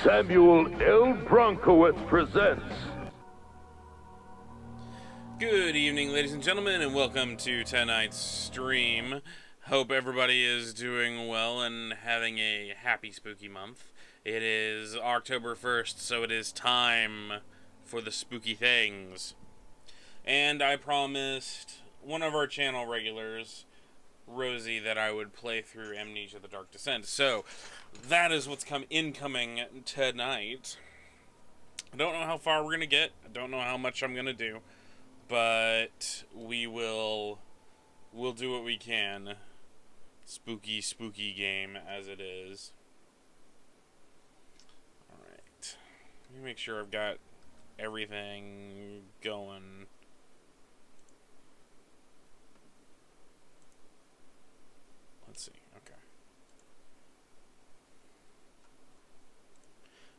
Samuel L. Bronkowitz presents. Good evening, ladies and gentlemen, and welcome to tonight's stream. Hope everybody is doing well and having a happy spooky month. It is October 1st, so it is time for the spooky things. And I promised one of our channel regulars, Rosie, that I would play through Amnesia: The Dark Descent. So, that is what's incoming tonight. I don't know how far we're going to get. I don't know how much I'm going to do. But we'll do what we can. Spooky game as it is. Alright. Let me make sure I've got everything going. Let's see. Okay.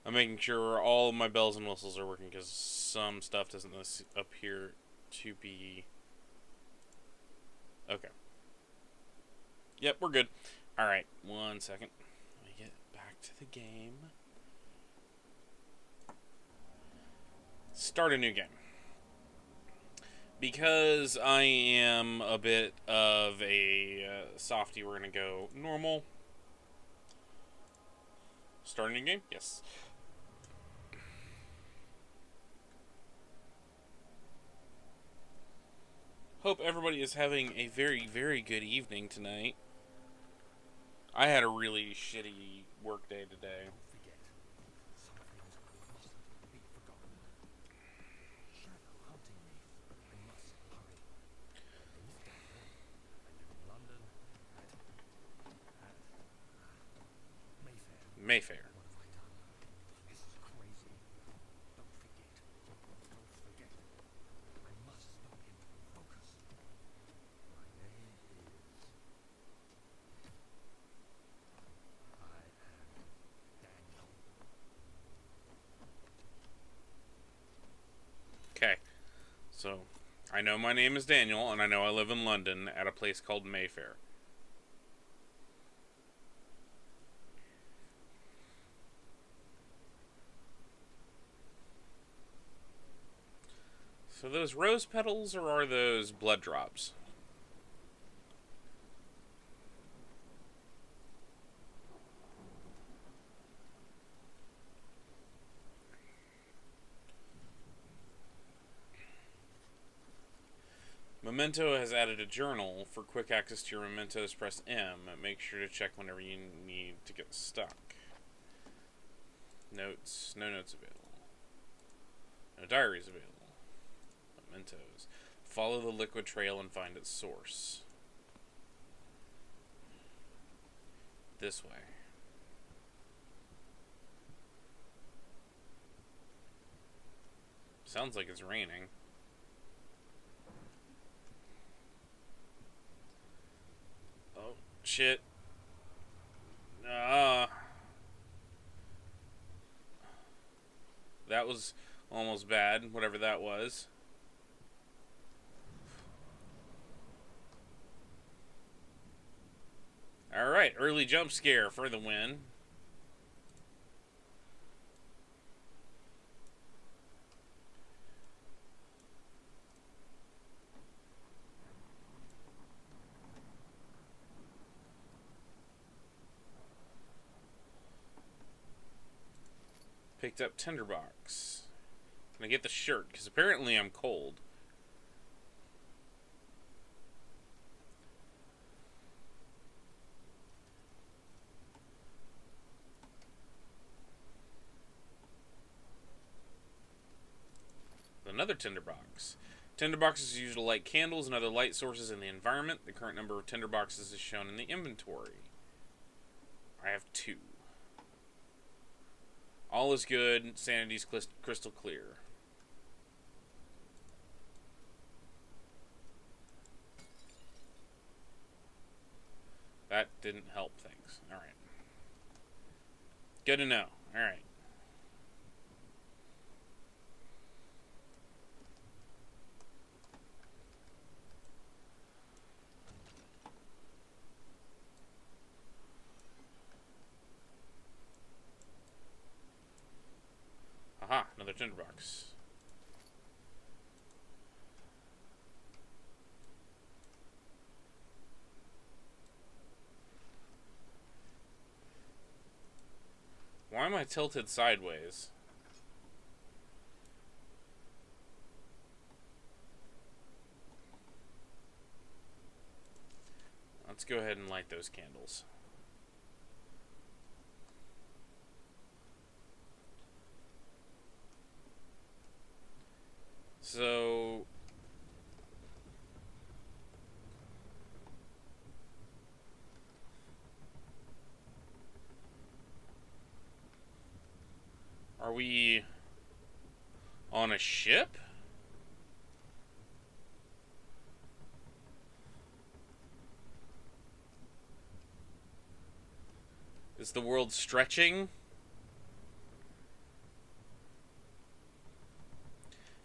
I'm making sure all of my bells and whistles are working because some stuff doesn't appear to be... Okay. Yep, we're good. Alright, 1 second. Let me get back to the game. Start a new game. Because I am a bit of a softie, we're going to go normal. Start a new game? Yes. Hope everybody is having a very, very good evening tonight. I had a really shitty work day today. Mayfair. Okay, so I know my name is Daniel, and I know I live in London at a place called Mayfair. So those rose petals, or are those blood drops? Memento has added a journal. For quick access to your mementos, press M. Make sure to check whenever you need to get stuck. Notes. No notes available. No diaries available. Mementos. Follow the liquid trail and find its source. This way. Sounds like it's raining. Oh, shit. That was almost bad, whatever that was. Alright, early jump scare for the win. Picked up tinderbox. Can I get the shirt? Because apparently I'm cold. Another tinderbox. Tinderboxes are used to light candles and other light sources in the environment. The current number of tinderboxes is shown in the inventory. I have 2. All is good. Sanity's crystal clear. That didn't help things. Alright. Good to know. Alright. tinderbox. Why am I tilted sideways? Let's go ahead and light those candles. So are we on a ship? Is the world stretching?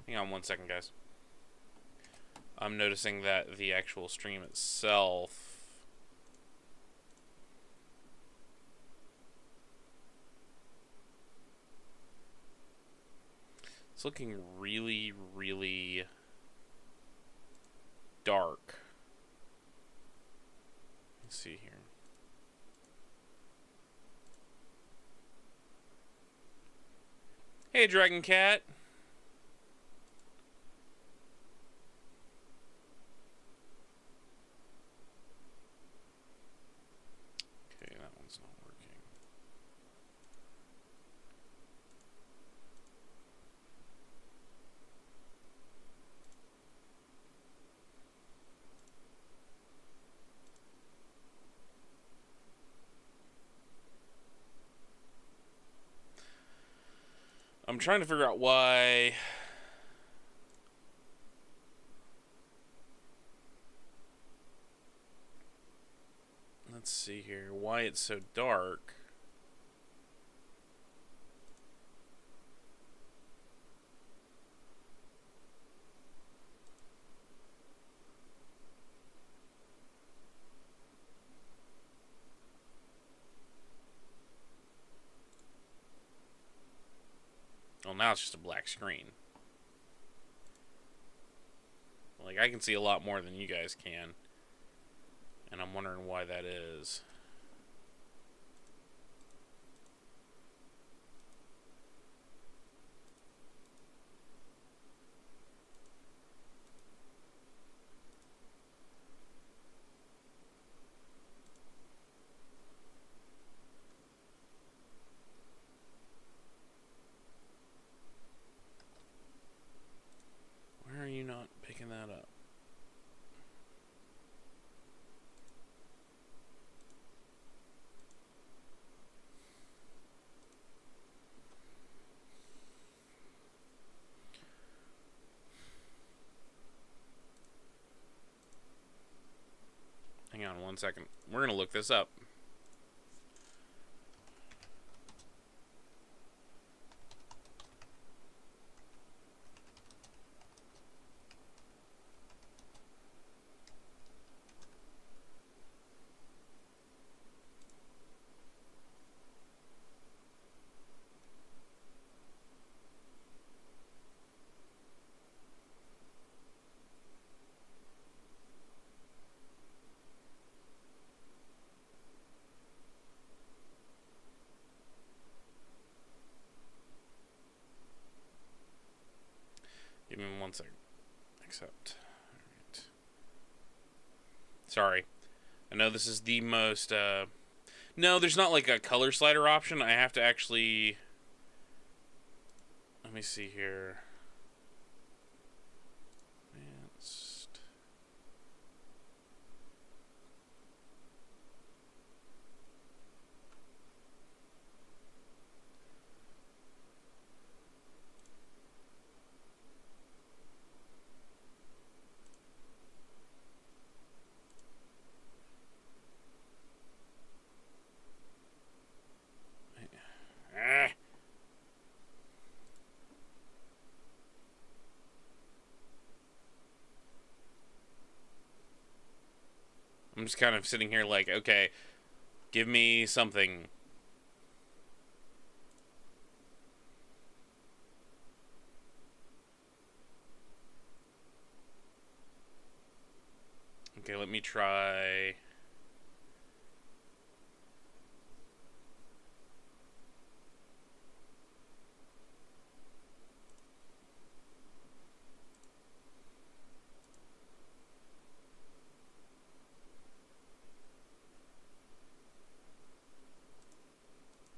Hang on one second, guys. I'm noticing that the actual stream itself it's looking really, really dark. Let's see here. Hey, Dragon Cat. Okay, that one's not working. I'm trying to figure out why. Let's see here. Why it's so dark. Well, now it's just a black screen. Like, I can see a lot more than you guys can. And I'm wondering why that is. Why are you not picking that up? Hang on one second. We're going to look this up. Give me one second. Accept. Alright. Sorry. I know this is the most, no, there's not like a color slider option. I have to actually... Let me see here. Advanced. I'm just kind of sitting here like, okay, give me something. Okay, let me try.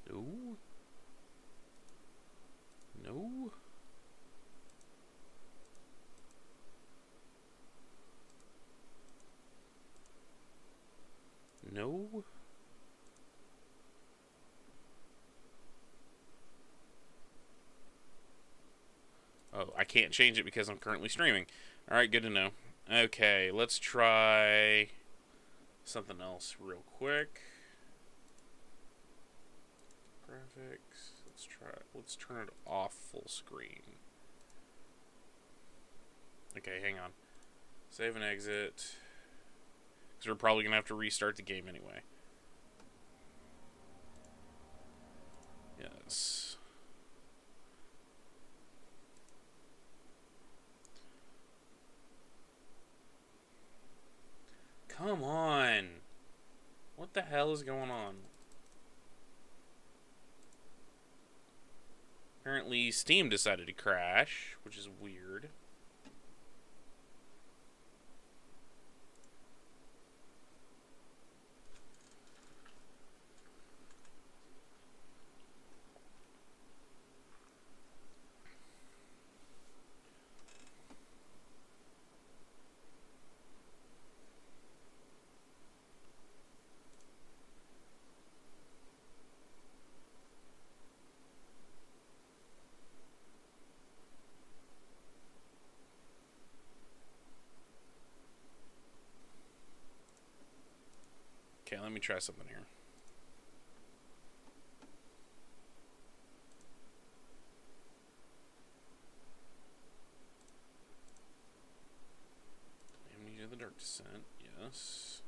No. No. No. Oh, I can't change it because I'm currently streaming. Alright, good to know. Okay, let's try something else real quick. Graphics. Let's turn it off full screen. Okay, hang on. Save and exit. Because we're probably going to have to restart the game anyway. Yes. Come on. What the hell is going on? Apparently Steam decided to crash, which is weird. Okay, let me try something here. Amnesia of the Dark Descent, yes.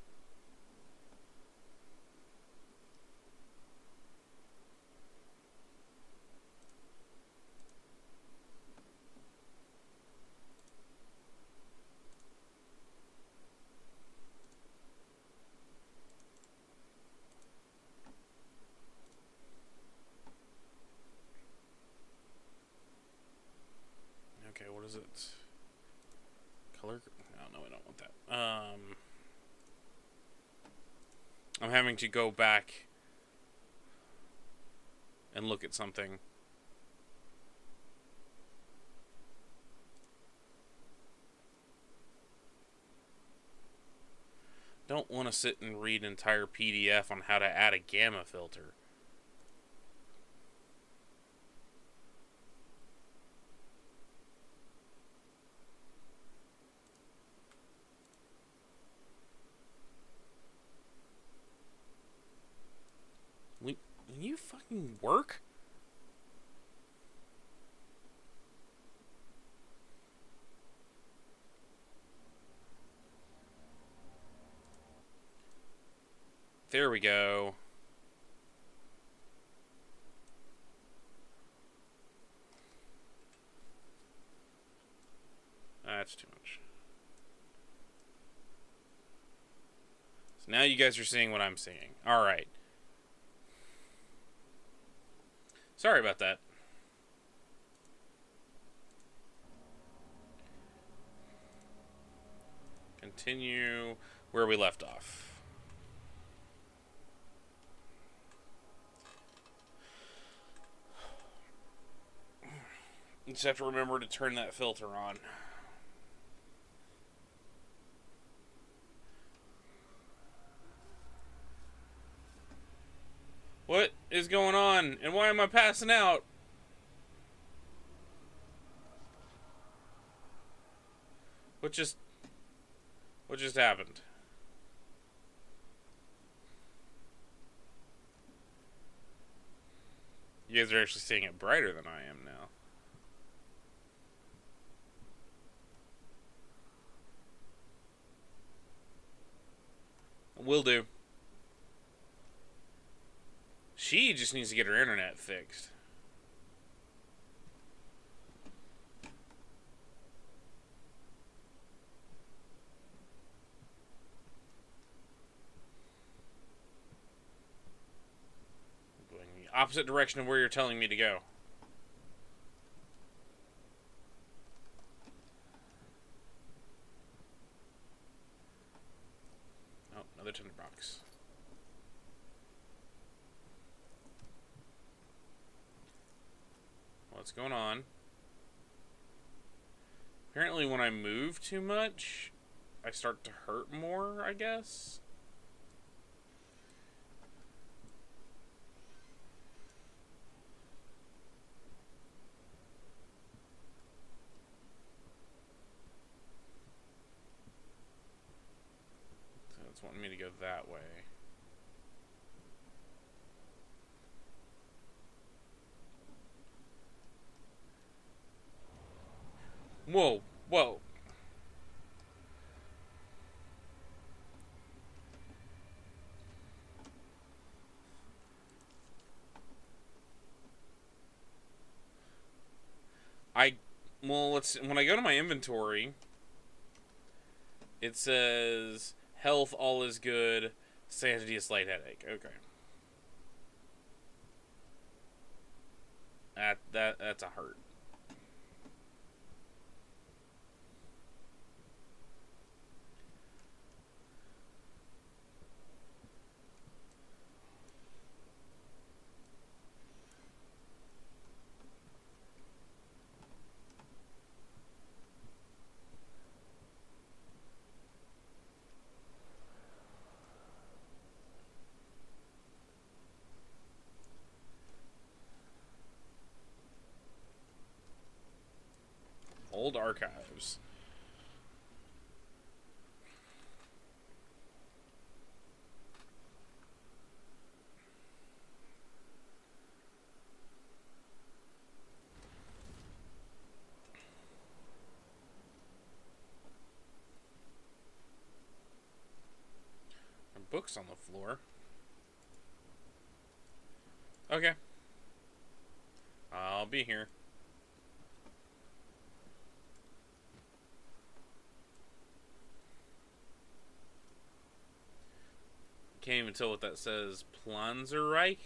Okay, what is it? Color? No, I don't want that. I'm having to go back and look at something. Don't want to sit and read an entire PDF on how to add a gamma filter. Will you fucking work? There we go. That's too much. So now you guys are seeing what I'm seeing. Alright. Sorry about that. Continue where we left off. You just have to remember to turn that filter on. What is going on? And why am I passing out? What just happened? You guys are actually seeing it brighter than I am now. Will do. She just needs to get her internet fixed. opposite direction of where you're telling me to go. Oh, another tinderbox. What's going on? Apparently when I move too much, I start to hurt more, I guess. So it's wanting me to go that way. Whoa, whoa. When I go to my inventory, it says health, all is good, sanity, a slight headache. Okay. That's a hurt. Old archives. Books on the floor. Okay. I'll be here. Can't even tell what that says. Planzerreich?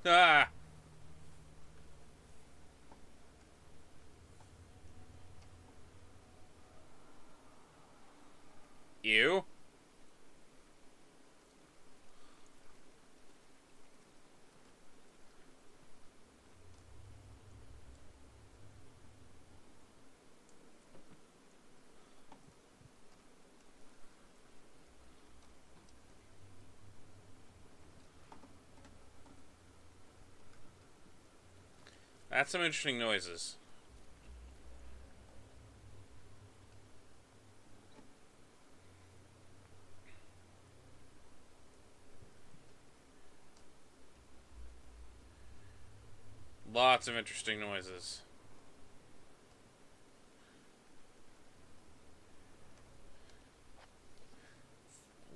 Ah! You? That's some interesting noises. Lots of interesting noises.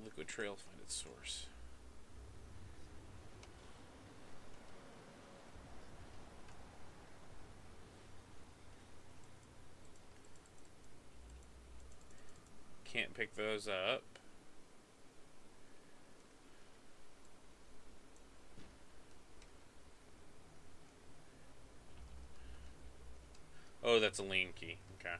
Liquid trail, find its source. Can't pick those up. Oh, that's a lean key. Okay.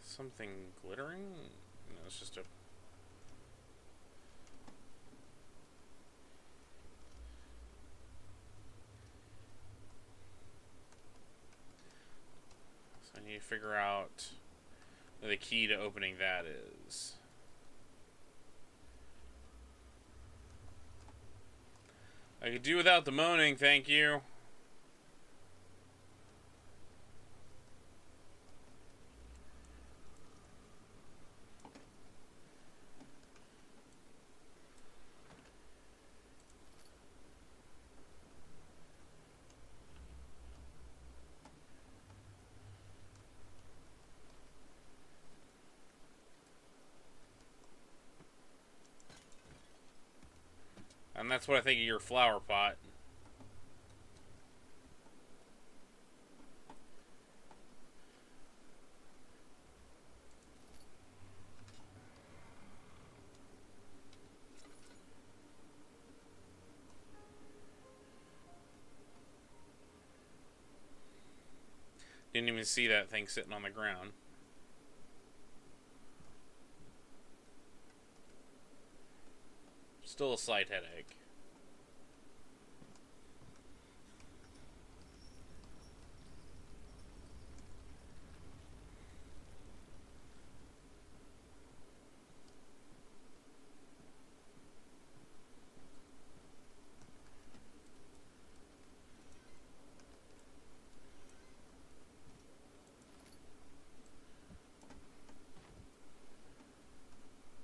Something glittering? No, it's just a... me figure out what the key to opening that is. I could do without the moaning, thank you. And that's what I think of your flower pot. Didn't even see that thing sitting on the ground. Still a slight headache.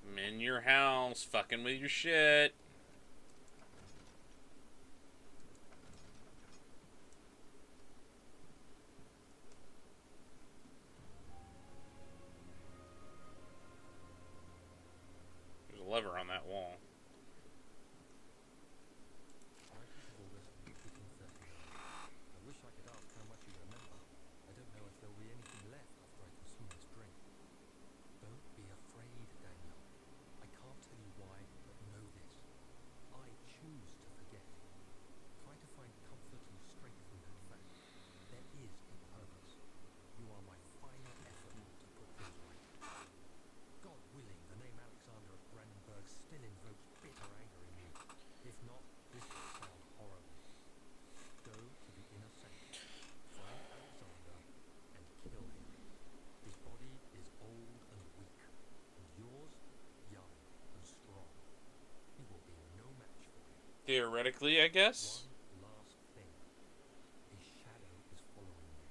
I'm in your house, fucking with your shit. There's a lever on that wall. I wish I could ask how much you remember. I don't know if there'll be anything left after I consume this drink. Don't be afraid, Daniel. I can't tell you why, but know this. I choose to forget. Try to find comfort and strength in that fact. There is a purpose. You are my final effort to put things right. God willing, the name Alexander of Brandenburg still invokes bitter anger in you. If not, this will sound horrible. Go to the inner sanctum, find Alexander, and kill him. His body is old and weak, and yours young and strong. He will be no match for you. Theoretically, I guess. One last thing. A shadow is following you.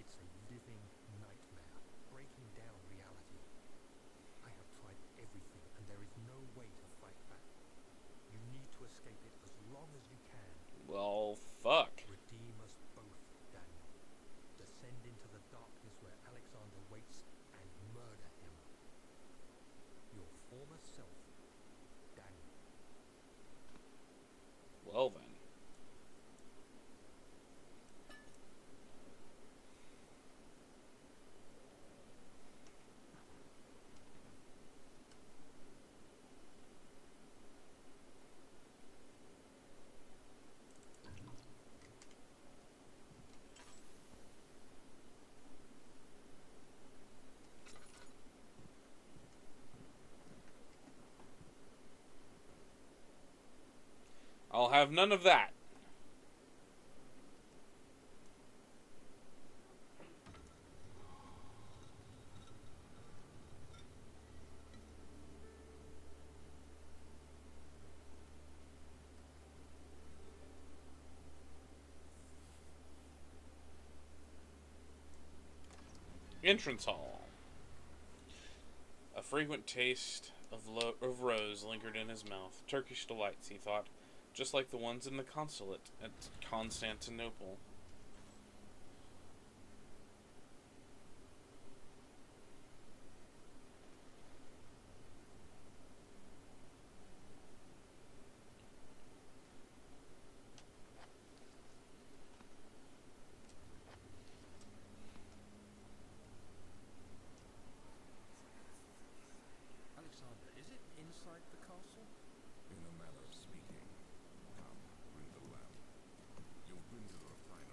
It's a living nightmare, breaking down reality. I have tried everything, and there is no way to fight back. You need to escape it as long as you can. Well, fuck. Redeem us both, Daniel. Descend into the darkness where Alexander waits and murder him. Your former self, Daniel. Well then. I'll have none of that. Entrance hall. A fragrant taste of rose lingered in his mouth. Turkish delights, he thought, just like the ones in the consulate at Constantinople. Alexander, is it inside the castle? In a manner of speaking. Come, bring the lamp. You've been to the refinery.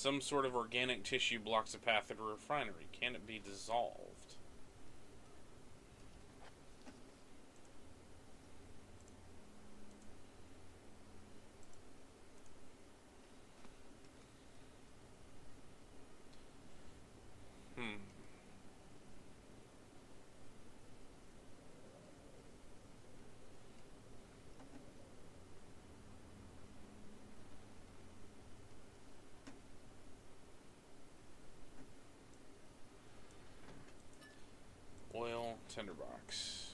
Some sort of organic tissue blocks a path through a refinery. Can it be dissolved? Oil tinderbox.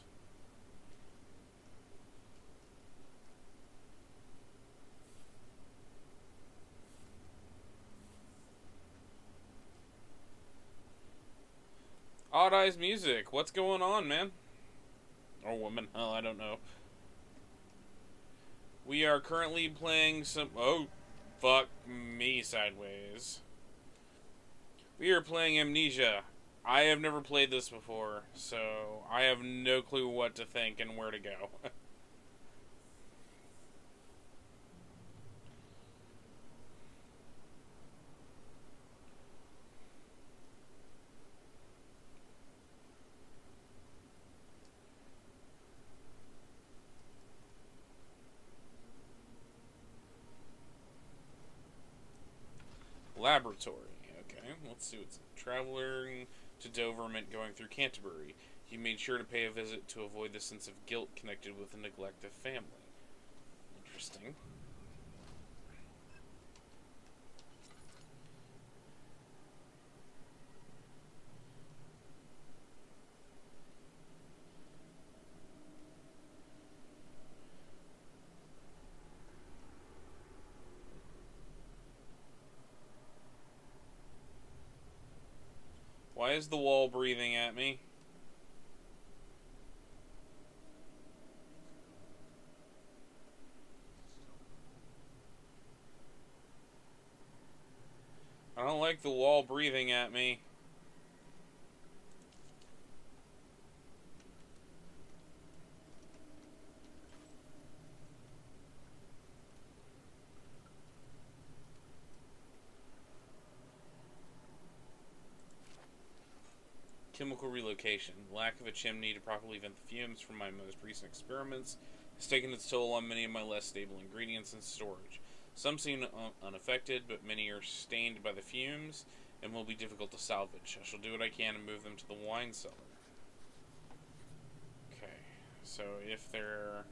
Odd Eyes Music. What's going on, man? Or woman. Hell, I don't know. We are currently playing some... Oh, fuck me sideways. We are playing Amnesia. I have never played this before, so I have no clue what to think and where to go. Laboratory. Okay, let's see what's traveling to Dover meant going through Canterbury. He made sure to pay a visit to avoid the sense of guilt connected with the neglect of family. Interesting. Why is the wall breathing at me? I don't like the wall breathing at me. Chemical relocation. Lack of a chimney to properly vent the fumes from my most recent experiments has taken its toll on many of my less stable ingredients in storage. Some seem unaffected, but many are stained by the fumes and will be difficult to salvage. I shall do what I can and move them to the wine cellar. Okay, so if they're...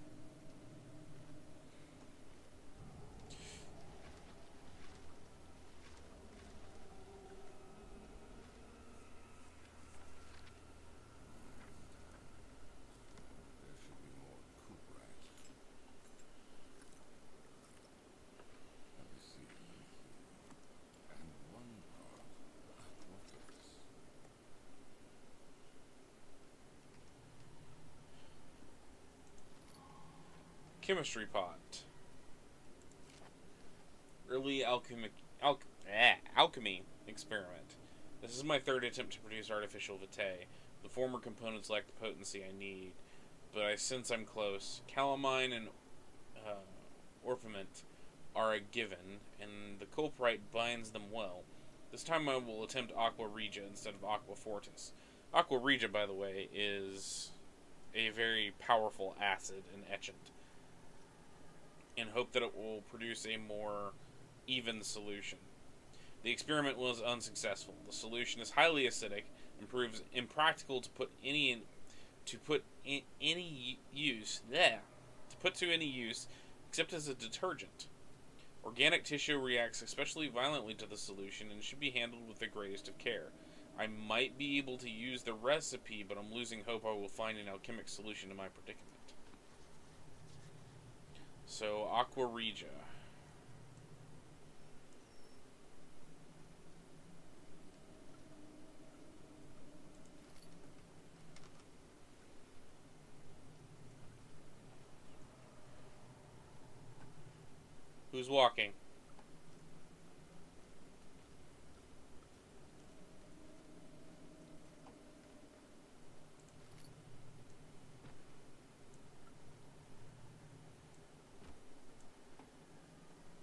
Chemistry pot. Early alchemy experiment. This is my third attempt to produce artificial vitae. The former components lack the potency I need, but I sense I'm close. Calamine and orpiment are a given, and the culprite binds them well. This time I will attempt Aqua Regia instead of Aqua Fortis. Aqua Regia, by the way, is a very powerful acid and etchant, and hope that it will produce a more even solution. The experiment was unsuccessful. The solution is highly acidic and proves impractical to put to any use except as a detergent. Organic tissue reacts especially violently to the solution and should be handled with the greatest of care. I might be able to use the recipe, but I'm losing hope I will find an alchemic solution to my predicament. So, Aqua Regia. Who's walking?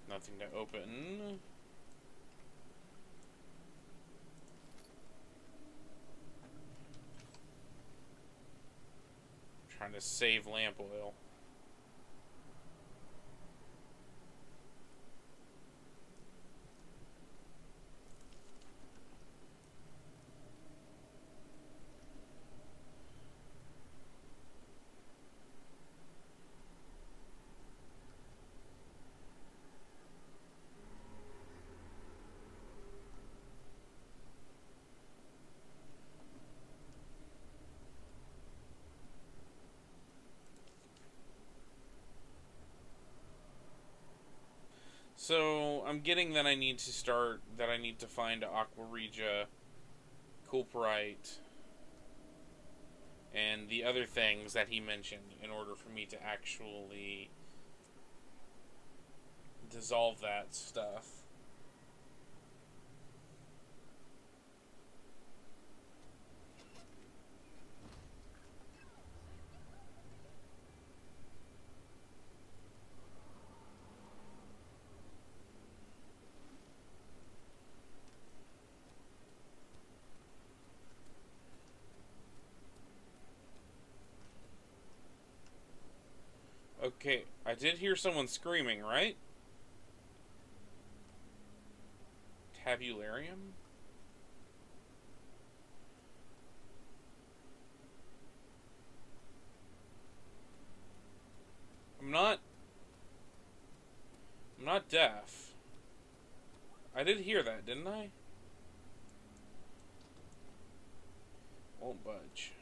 Nothing to open. Trying to save lamp oil. So, I'm getting that I need to find Aqua Regia, Coolprite, and the other things that he mentioned in order for me to actually dissolve that stuff. Okay, I did hear someone screaming, right? Tabularium? I'm not deaf. I did hear that, didn't I? Won't budge.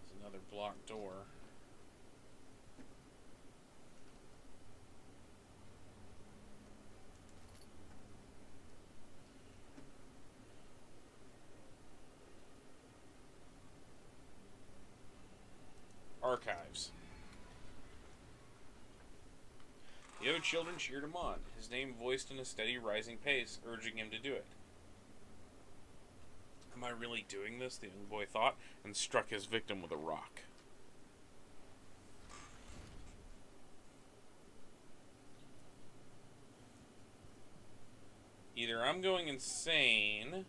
There's another blocked door. Archives. The other children cheered him on, his name voiced in a steady rising pace, urging him to do it. Am I really doing this? The young boy thought, and struck his victim with a rock. Either I'm going insane,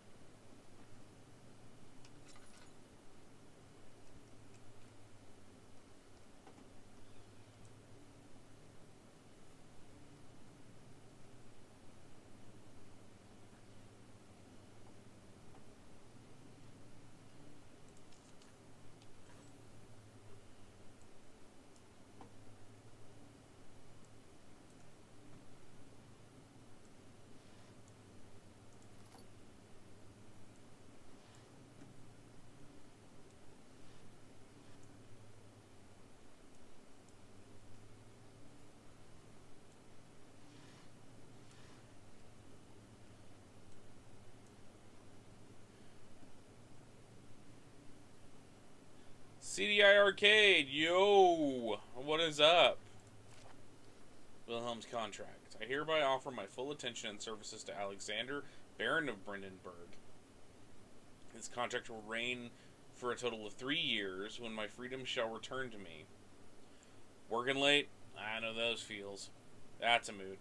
CDI Arcade, yo! What is up? Wilhelm's contract. I hereby offer my full attention and services to Alexander, Baron of Brandenburg. His contract will reign for a total of 3 years, when my freedom shall return to me. Working late? I know those feels. That's a mood.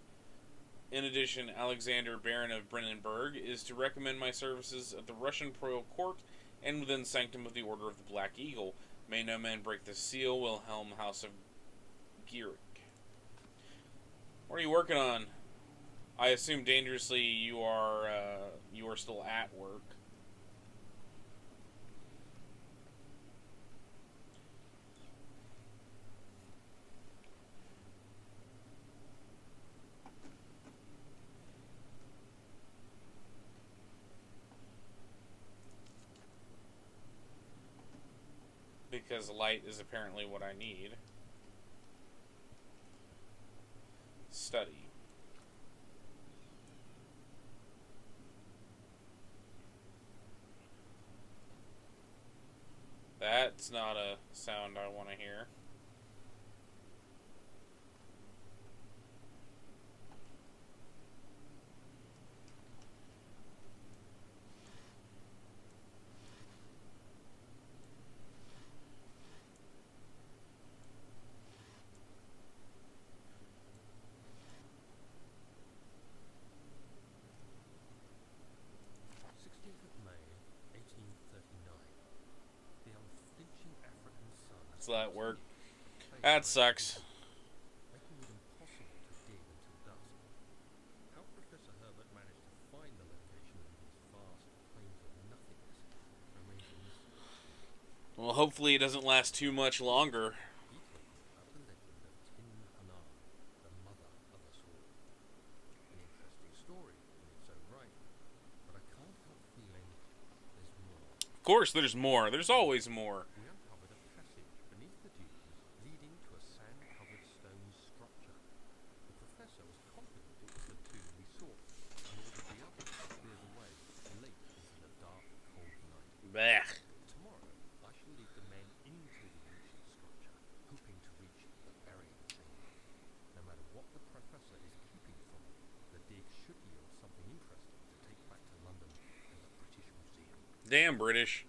In addition, Alexander, Baron of Brandenburg, is to recommend my services at the Russian Royal Court and within Sanctum of the Order of the Black Eagle. May no man break the seal, Wilhelm, House of Gierig. What are you working on? I assume dangerously you are still at work. Because light is apparently what I need. Study. That's not a sound I want to hear. that work. That sucks. making it impossible to dig until dusk. How Professor Herbert managed to find the location of these vast plains of nothingness remains a mystery. Well, hopefully it doesn't last too much longer. He told me about the legend of Tin Hanan, the mother of us all. An interesting story in its own right, but I can't help feeling there's more. Of course, there's more. There's always more. We uncovered a passage beneath the dunes leading to a sand-covered stone structure. The professor was confident it was the tomb we sought and ordered the others to clear the way late into the dark, cold night. Blech. Tomorrow, I shall lead the men into the ancient structure, hoping to reach the burial chamber. No matter what the professor is keeping from me, the dig should yield something interesting to take back to London and the British Museum. Damn, British.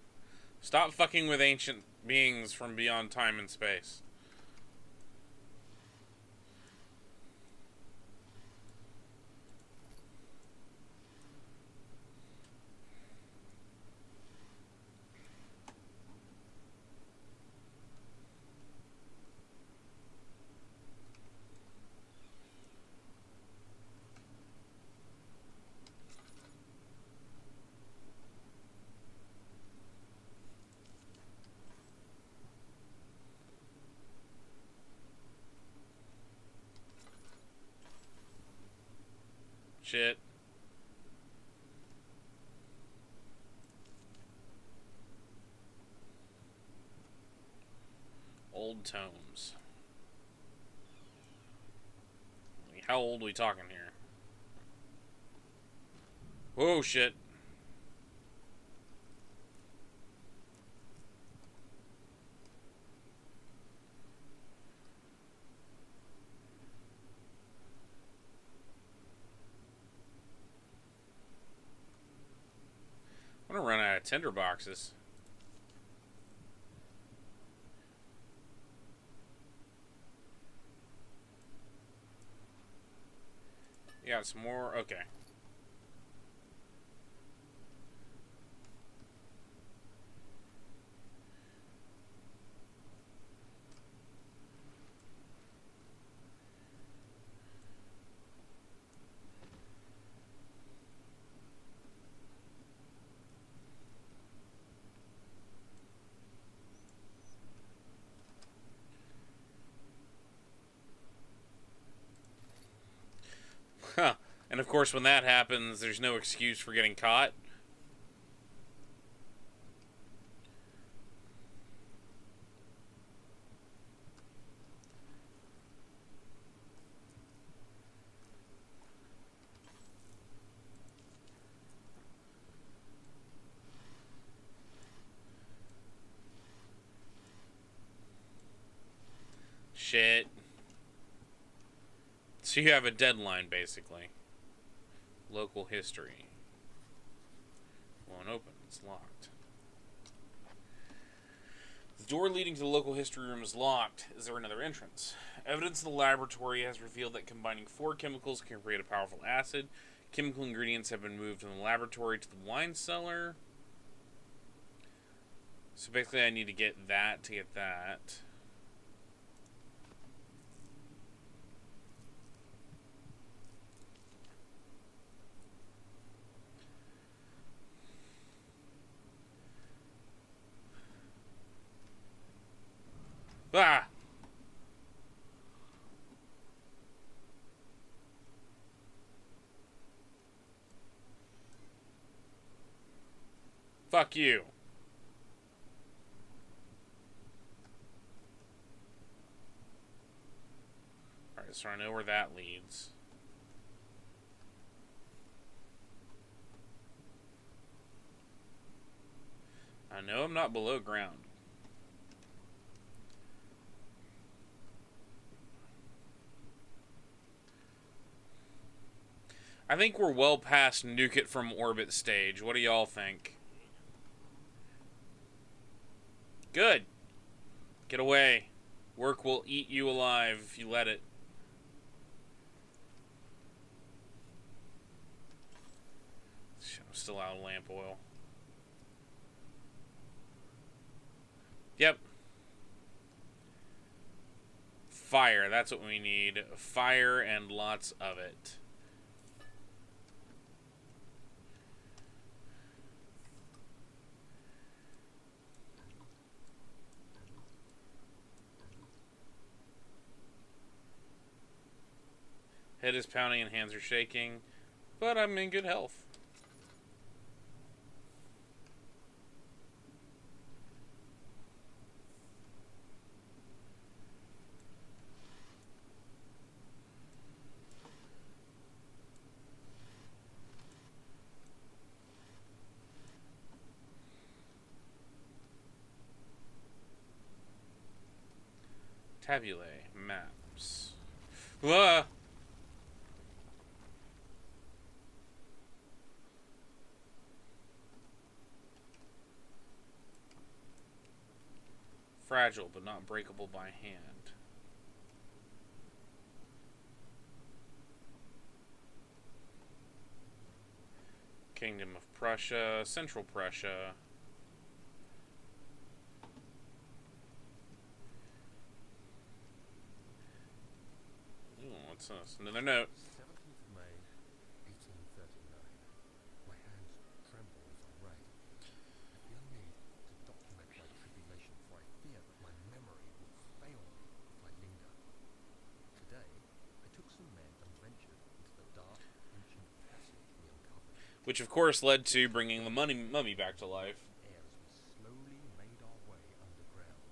Stop fucking with ancient beings from beyond time and space. Shit. Old tomes. How old are we talking here? Whoa, shit. I'm gonna run out of tinder boxes. You got some more? Okay. Huh. And of course, when that happens, there's no excuse for getting caught. Shit. So you have a deadline, basically. Local history. Won't open. It's locked. The door leading to the local history room is locked. Is there another entrance? Evidence in the laboratory has revealed that combining 4 chemicals can create a powerful acid. Chemical ingredients have been moved from the laboratory to the wine cellar. So basically I need to get that to get that. Ah! Fuck you. Alright, so I know where that leads. I know I'm not below ground. I think we're well past nuke it from orbit stage. What do y'all think? Good. Get away. Work will eat you alive if you let it. I'm still out of lamp oil. Yep. Fire, that's what we need. Fire and lots of it. Head is pounding and hands are shaking, but I'm in good health. Tabulae maps. Ah! Fragile, but not breakable by hand. Kingdom of Prussia, Central Prussia. Ooh, what's this? Another note. 17th of May, 1839. My hands tremble as I write. I feel a need to document my tribulation, for I fear that my memory will fail me if I linger. Today, I took some men and ventured into the dark, ancient passage we uncovered. Which, of course, led to bringing the mummy back to life. As we slowly made our way underground,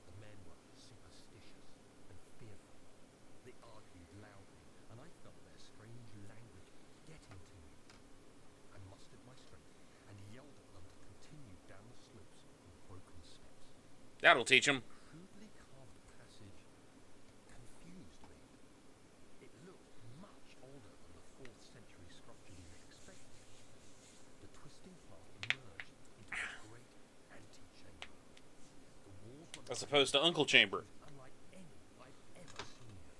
the men were superstitious and fearful. They argued loudly, and I felt their strange language getting to me. I mustered my strength and yelled at them to continue down the slopes and broken steps. That'll teach him. Crudely carved passage confused me. It looked much older than the 4th century structure you'd expect. The twisting path emerged into a great antechamber. The walls were As opposed to Uncle Chamber. unlike any I've ever seen here.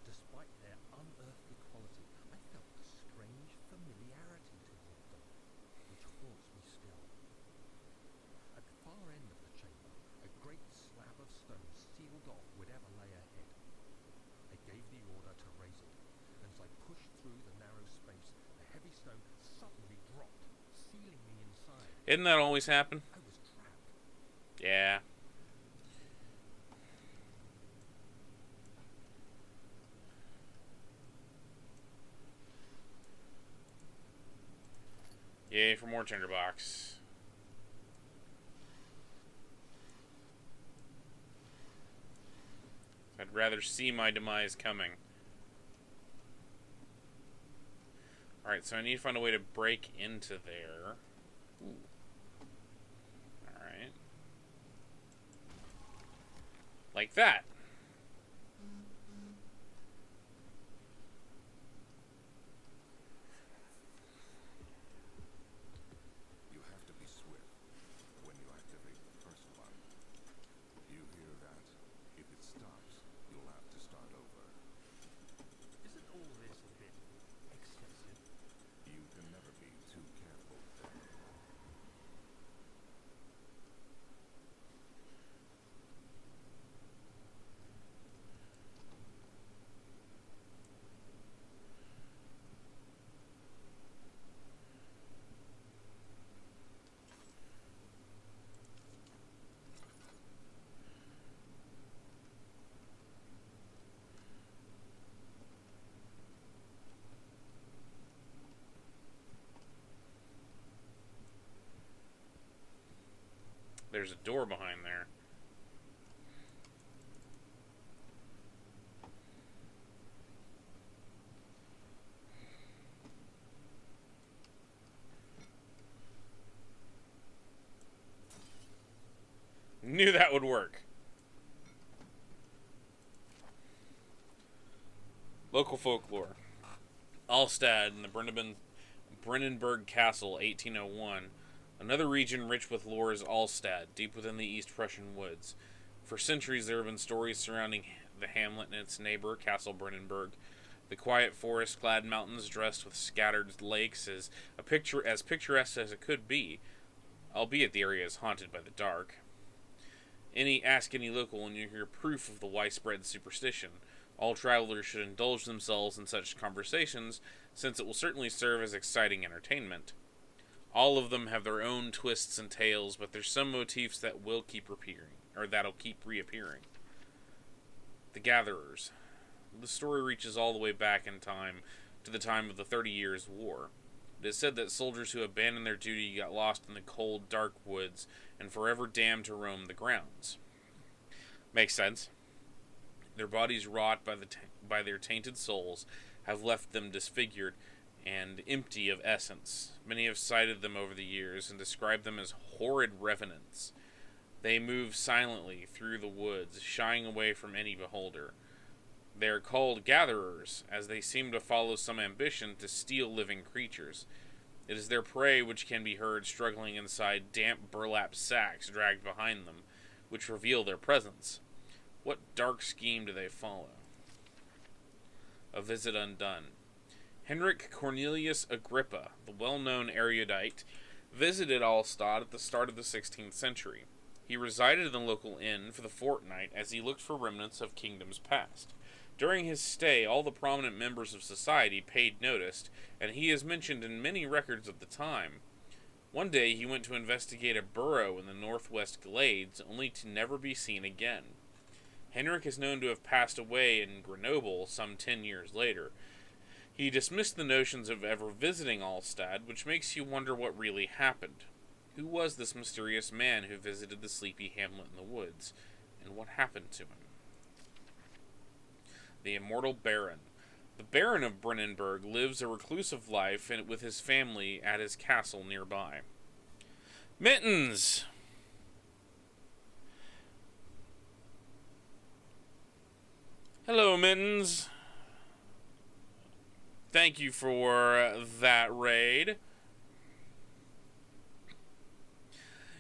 Despite their unearthly quality, I felt a strange familiarity toward them, which haunts me still. At the far end of the chamber, a great slab of stone sealed off whatever lay ahead. I gave the order to raise it, and as I pushed through the narrow space, the heavy stone suddenly dropped, sealing me inside. Isn't that always happen? I was trapped. Yeah. Yay for more tinderbox. I'd rather see my demise coming. Alright, so I need to find a way to break into there. Ooh. Alright. Like that. You have to be swift when you activate the first one. You hear that? If it stops, you'll have to start over. Isn't all this a bit excessive? You can never be too careful, Daniel. There's a door behind there. Knew that would work. Local folklore. Alstad and the Brennenburg Castle, 1801. Another region rich with lore is Alstad, deep within the East Prussian woods. For centuries there have been stories surrounding the hamlet and its neighbor, Castle Brennenburg. The quiet forest-clad mountains dressed with scattered lakes is as picturesque as it could be, albeit the area is haunted by the dark. Ask any local and you hear proof of the widespread superstition. All travelers should indulge themselves in such conversations, since it will certainly serve as exciting entertainment. All of them have their own twists and tales, but there's some motifs that will keep reappearing, or that'll keep reappearing. The Gatherers. The story reaches all the way back in time to the time of the 30 Years' War. It is said that soldiers who abandoned their duty got lost in the cold, dark woods and forever damned to roam the grounds. Makes sense. Their bodies, wrought by their tainted souls, have left them disfigured and empty of essence. Many have cited them over the years and described them as horrid revenants. They move silently through the woods, shying away from any beholder. They are called gatherers, as they seem to follow some ambition to steal living creatures. It is their prey which can be heard struggling inside damp burlap sacks dragged behind them, which reveal their presence. What dark scheme do they follow? A Visit Undone. Henrik Cornelius Agrippa, the well-known erudite, visited Alstad at the start of the 16th century. He resided in the local inn for the fortnight as he looked for remnants of kingdoms past. During his stay, all the prominent members of society paid notice, and he is mentioned in many records of the time. One day he went to investigate a burrow in the northwest glades, only to never be seen again. Henrik is known to have passed away in Grenoble some 10 years later. He dismissed the notions of ever visiting Alstad, which makes you wonder what really happened. Who was this mysterious man who visited the sleepy hamlet in the woods, and what happened to him? The Immortal Baron. The Baron of Brennenburg lives a reclusive life with his family at his castle nearby. Mittens! Hello, Mittens. Thank you for that raid.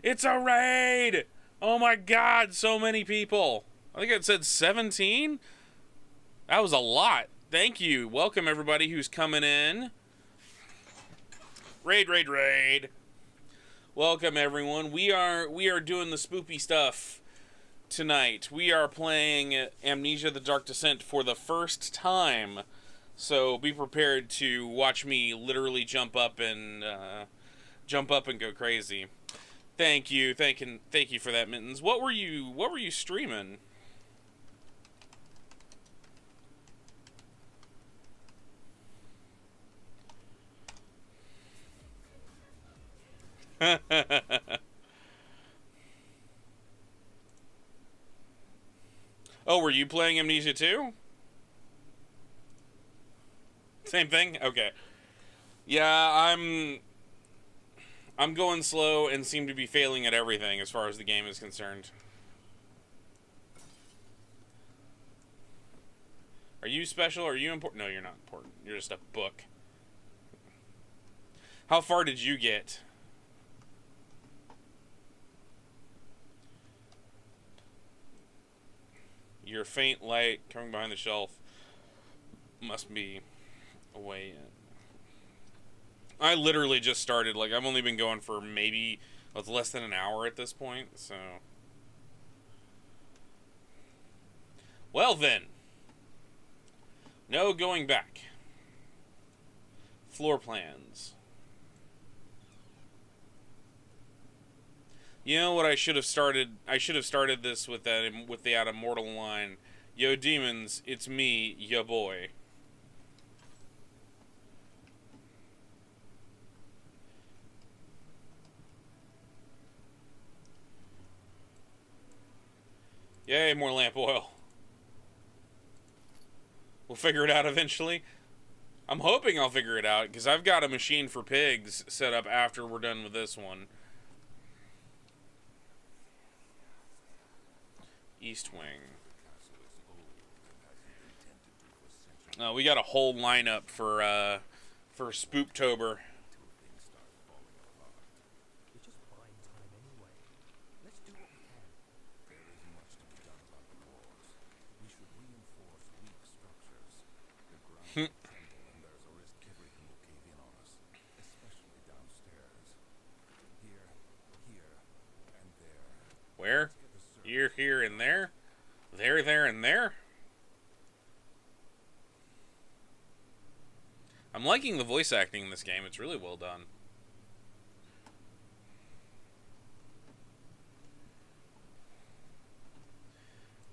It's a raid! Oh my god, so many people. I think it said 17? That was a lot. Thank you. Welcome everybody who's coming in. Raid, raid, raid. Welcome everyone. We are doing the spoopy stuff tonight. We are playing Amnesia: The Dark Descent for the first time. So be prepared to watch me literally jump up and go crazy. Thank you for that, Mittens. What were you streaming? Oh, were you playing Amnesia 2? Same thing? Okay. Yeah, I'm going slow and seem to be failing at everything as far as the game is concerned. Are you special? Are you important? No, you're not important. You're just a book. How far did you get? Your faint light coming behind the shelf must be a way in. I literally just started. Like, I've only been going for maybe less than an hour at this point, so. Well then. No going back. Floor plans. You know what I should have started? I should have started this with that immortal line. Yo demons, it's me, ya boy. Yay, more lamp oil. We'll figure it out eventually. I'm hoping I'll figure it out, because I've got a machine for pigs set up after we're done with this one. East Wing. We got a whole lineup for Spooktober. We're just buying time anyway. Let's do what we can. There is much to be done about the walls. We should reinforce weak structures. The ground will tremble and there's a risk everything will cave in on us, especially downstairs. Here, and there. Where? Here. there and there. I'm liking the voice acting in this game. It's really well done.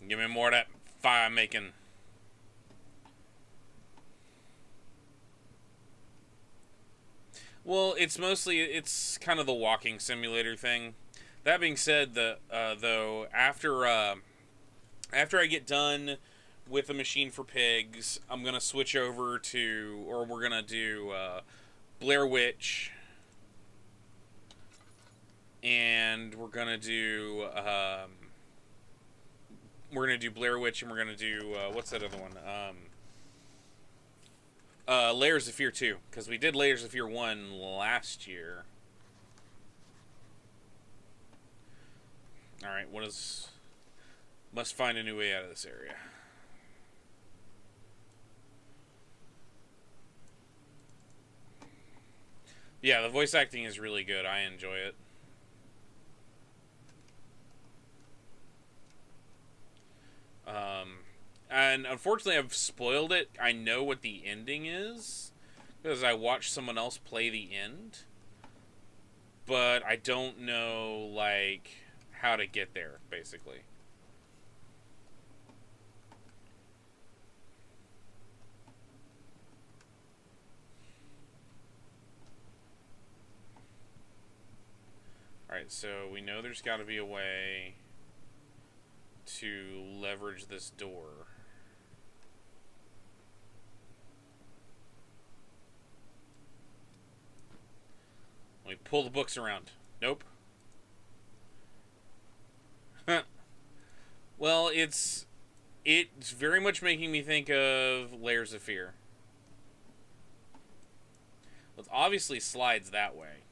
Give me more of that fire making. Well, it's kind of the walking simulator thing. That being said, though, after I get done with the Machine for Pigs, I'm gonna switch over to, or we're gonna do Blair Witch, and we're gonna do Blair Witch, and we're gonna do what's that other one? Layers of Fear 2, because we did Layers of Fear 1 last year. Alright, must find a new way out of this area. Yeah, the voice acting is really good. I enjoy it. And unfortunately, I've spoiled it. I know what the ending is because I watched someone else play the end, but I don't know, like, how to get there, basically. Alright, so we know there's got to be a way to leverage this door. Let me pull the books around. Nope. Well, it's very much making me think of Layers of Fear. Well, it obviously slides that way.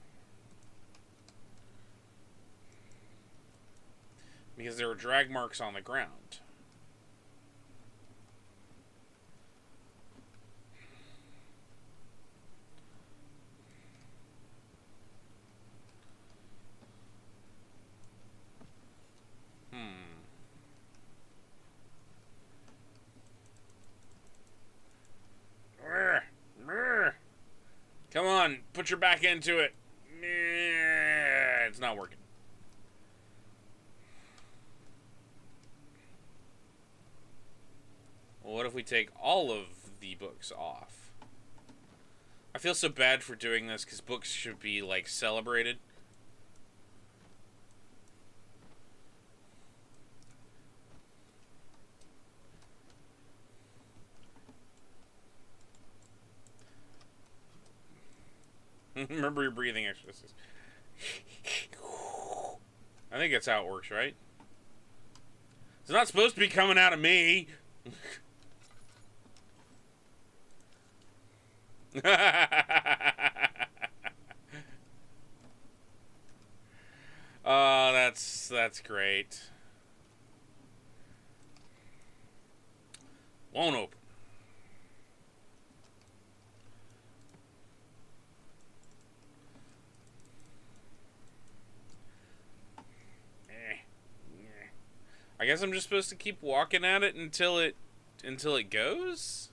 Because there are drag marks on the ground. Come on, put your back into it. It's not working. Well, what if we take all of the books off? I feel so bad for doing this because books should be, like, celebrated. Remember your breathing exercises. I think that's how it works, right? It's not supposed to be coming out of me. Oh, that's great. Won't open. I guess I'm just supposed to keep walking at it until it goes?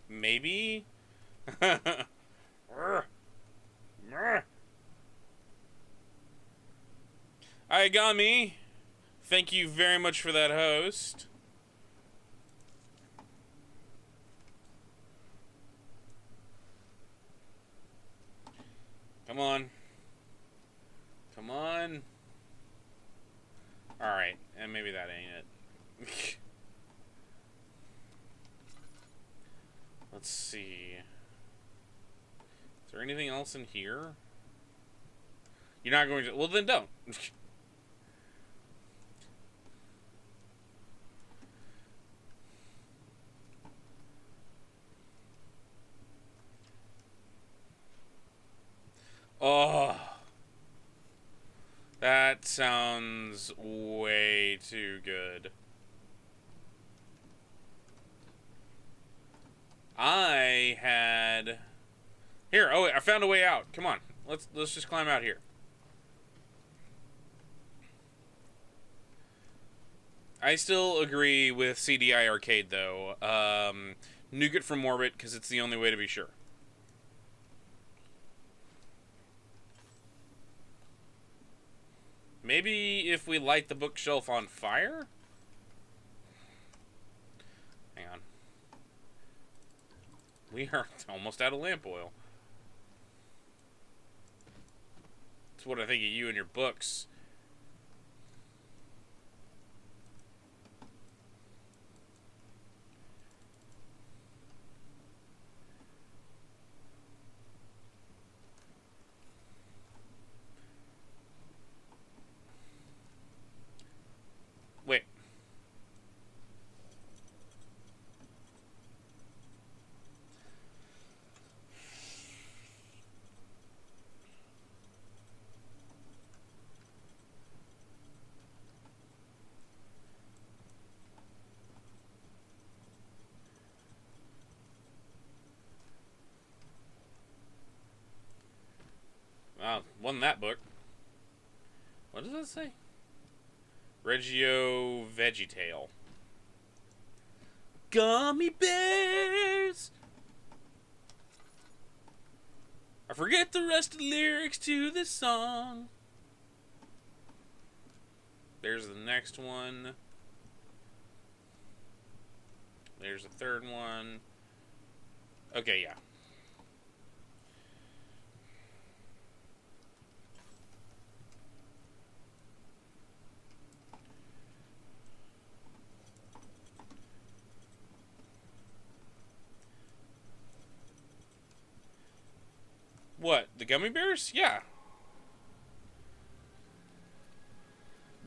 Maybe? Aigami, thank you very much for that host. Come on. Come on. Alright, and maybe that ain't it. Let's see. Is there anything else in here? You're not going to... Well, then don't. Oh. That sounds way too good. had... Here, oh, wait, I found a way out. Come on. Let's just climb out here. I still agree with CDI Arcade, though. Nuke it from orbit, because it's the only way to be sure. Maybe if we light the bookshelf on fire? Hang on. We are almost out of lamp oil. That's what I think of you and your books. Wait. Wow, wasn't that book. What does that say? Reggio Vegetail. Gummy bears! I forget the rest of the lyrics to this song. There's the next one. There's the third one. Okay, yeah. What? The gummy bears? Yeah.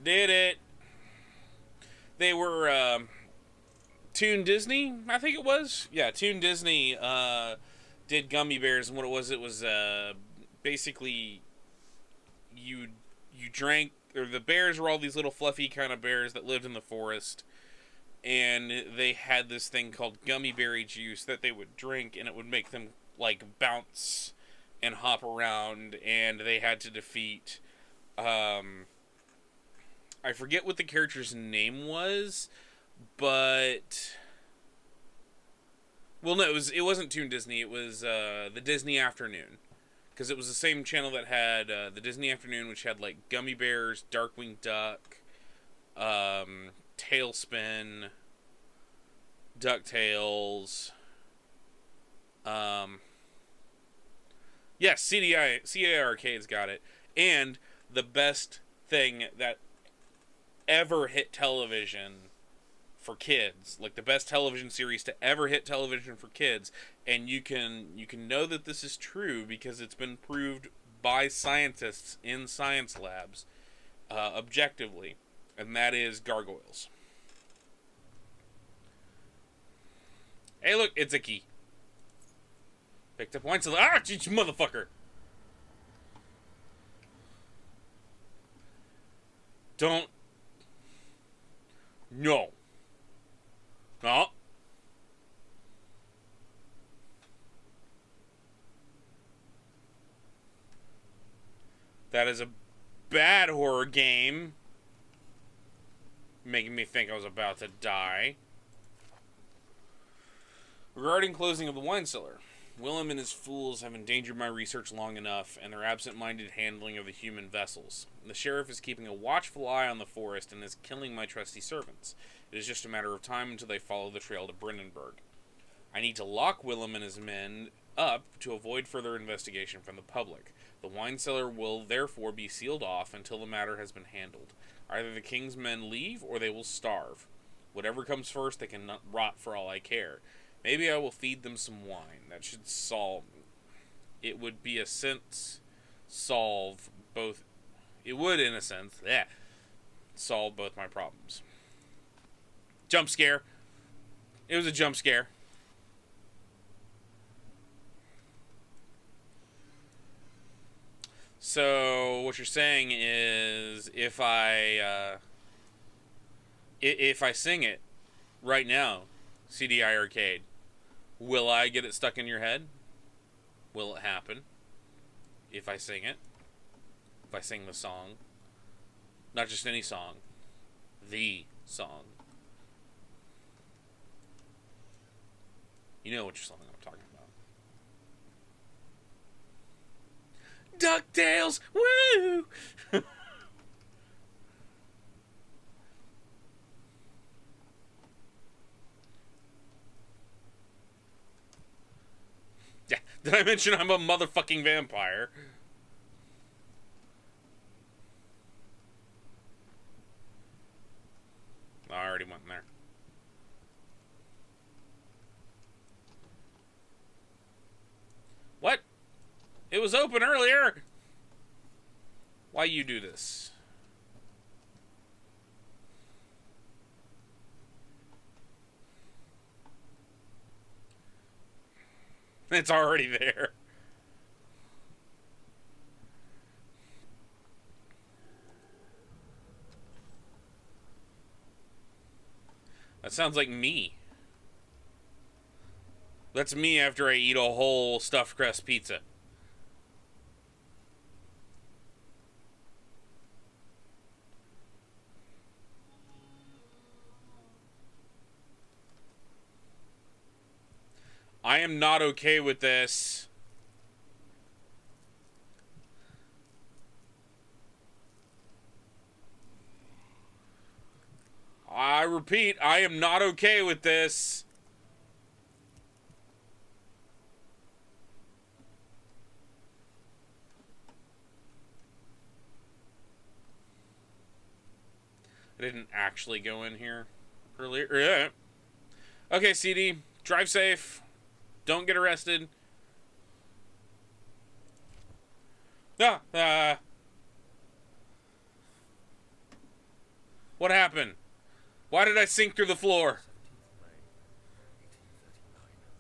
Did it. They were, Toon Disney, I think it was. Yeah, Toon Disney, did gummy bears, and what it was, basically, you drank, or the bears were all these little fluffy kind of bears that lived in the forest, and they had this thing called gummy berry juice that they would drink, and it would make them, like, bounce and hop around, and they had to defeat, I forget what the character's name was, but... Well, no, it wasn't Toon Disney, it was, the Disney Afternoon. Because it was the same channel that had, the Disney Afternoon, which had, like, Gummy Bears, Darkwing Duck, Tailspin, DuckTales, yes, CDI Arcade's got it. And the best thing that ever hit television for kids, like the best television series to ever hit television for kids, and you can know that this is true because it's been proved by scientists in science labs, objectively, and that is Gargoyles. Hey, look, it's a key. Picked up wine cellar. Ah, you motherfucker! Don't. No. No. That is a bad horror game. Making me think I was about to die. Regarding closing of the wine cellar, Willem and his fools have endangered my research long enough, and their absent-minded handling of the human vessels. The sheriff is keeping a watchful eye on the forest and is killing my trusty servants. It is just a matter of time until they follow the trail to Brandenburg. I need to lock Willem and his men up to avoid further investigation from the public. The wine cellar will therefore be sealed off until the matter has been handled. Either the king's men leave or they will starve. Whatever comes first, they can rot for all I care. Maybe I will feed them some wine. That should solve... It would be a sense solve both... It would, in a sense, solve both my problems. Jump scare. It was a jump scare. So, what you're saying is, if I sing it right now, CDI Arcade, will I get it stuck in your head? Will it happen? If I sing it? If I sing the song? Not just any song. The song. You know which song I'm talking about. DuckTales! Woo! Yeah, did I mention I'm a motherfucking vampire? I already went in there. What? It was open earlier! Why you do this? It's already there. That sounds like me. That's me after I eat a whole stuffed crust pizza. I am not okay with this. I repeat, I am not okay with this. I didn't actually go in here earlier. Yeah. Okay, CD, drive safe. Don't get arrested. What happened? Why did I sink through the floor? 17th May, 1839.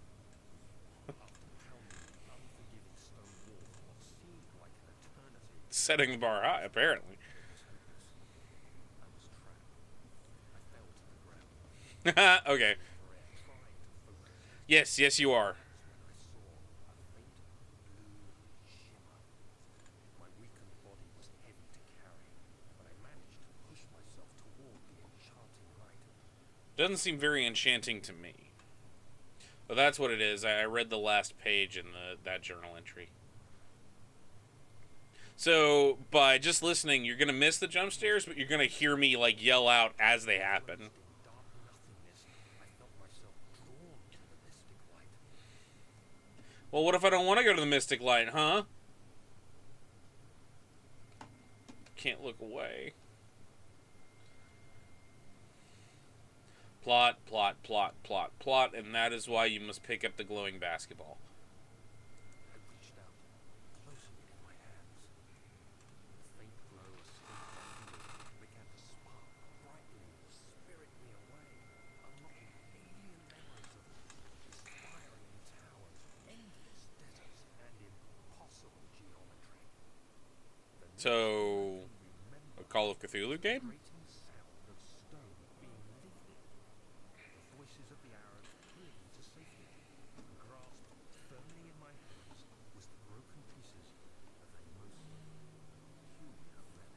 After pounding the unforgiving stone wall for what seemed like an eternity, Setting the bar high, apparently. it was hopeless. I was trapped. I fell to the ground. Okay. For air, trying to focus. Yes, yes, you are. I saw a faint blue shimmer. My weakened body was heavy to carry, but I managed to push myself toward the enchanting light. Doesn't seem very enchanting to me. But that's what it is. I read the last page in that journal entry. So, by just listening, you're going to miss the jump scares, but you're going to hear me, like, yell out as they happen. In dark nothingness, I felt myself drawn to the mystic light. Well, what if I don't want to go to the Mystic Light, huh? Can't look away. Plot, plot, plot, plot, plot, and that is why you must pick up the glowing basketball. I reached out, closing it in my hands. The faint glow escaped my fingers and began to spark brightly and spirit me away, unlocking alien memories of inspiring towers, endless deserts, and impossible geometry. So, a Call of Cthulhu game? Grating sound of stone being lifted. The voices of the Arabs clinging to safety. Grasped firmly in my hands was the broken pieces of a most peculiar relic.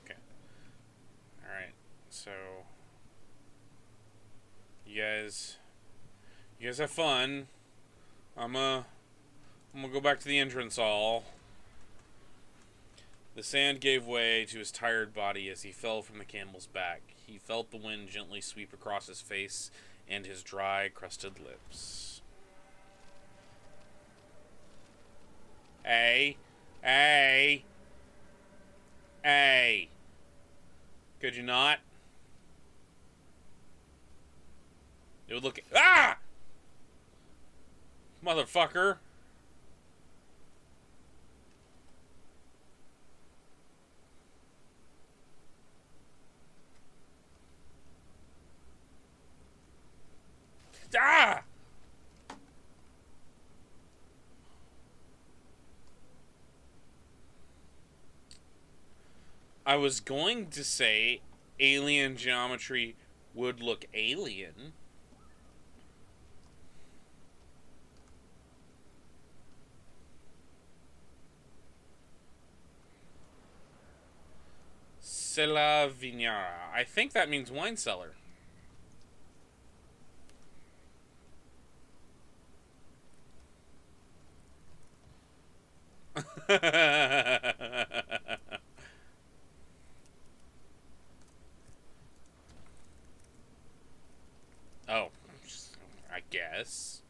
Okay. Alright, so... You guys have fun. I'm gonna go back to the entrance hall. The sand gave way to his tired body as he fell from the camel's back. He felt the wind gently sweep across his face and his dry, crusted lips. Hey. Hey. Hey. Could you not? It would look... Ah! Motherfucker. Ah! I was going to say alien geometry would look alien. Sella Vignara. I think that means wine cellar. Oh, I guess.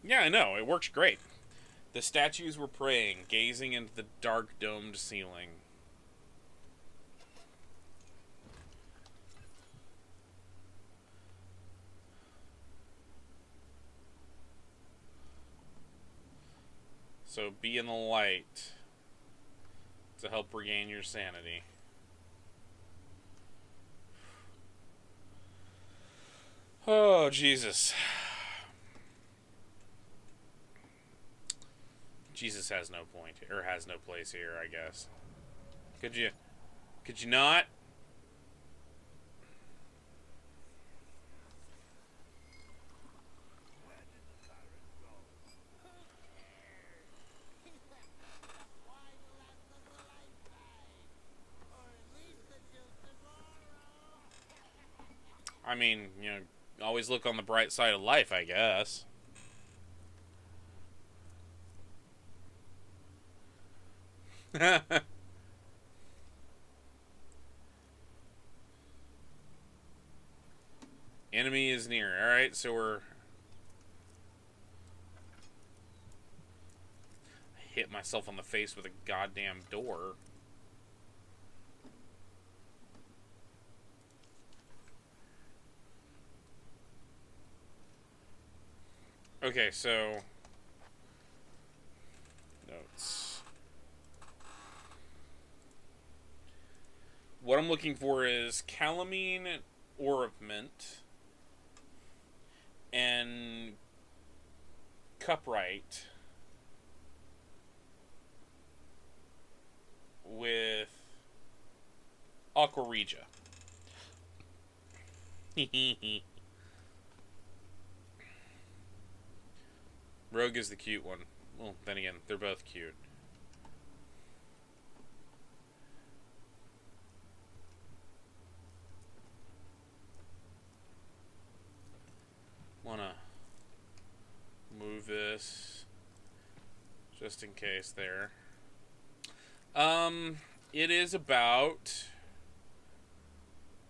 Yeah, I know. It works great. The statues were praying, gazing into the dark domed ceiling. So be in the light to help regain your sanity. Oh, Jesus. Jesus has no point, or has no place here, I guess. Could you not? I mean, always look on the bright side of life, I guess. Enemy is near. Alright, so we're... I hit myself on the face with a goddamn door. Okay, so... Notes. What I'm looking for is calamine orpiment and cuprite with aqua regia. Rogue is the cute one. Well, then again, they're both cute. Wanna move this just in case there. It is about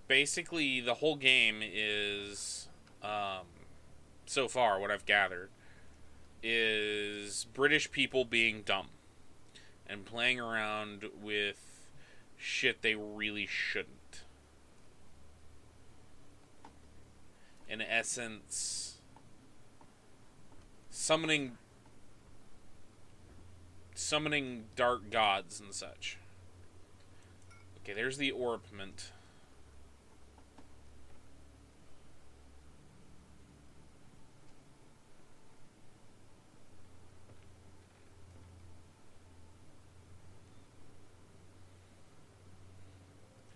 basically the whole game is so far what I've gathered is British people being dumb and playing around with shit they really shouldn't. In essence, summoning dark gods and such. Okay, there's the orpiment.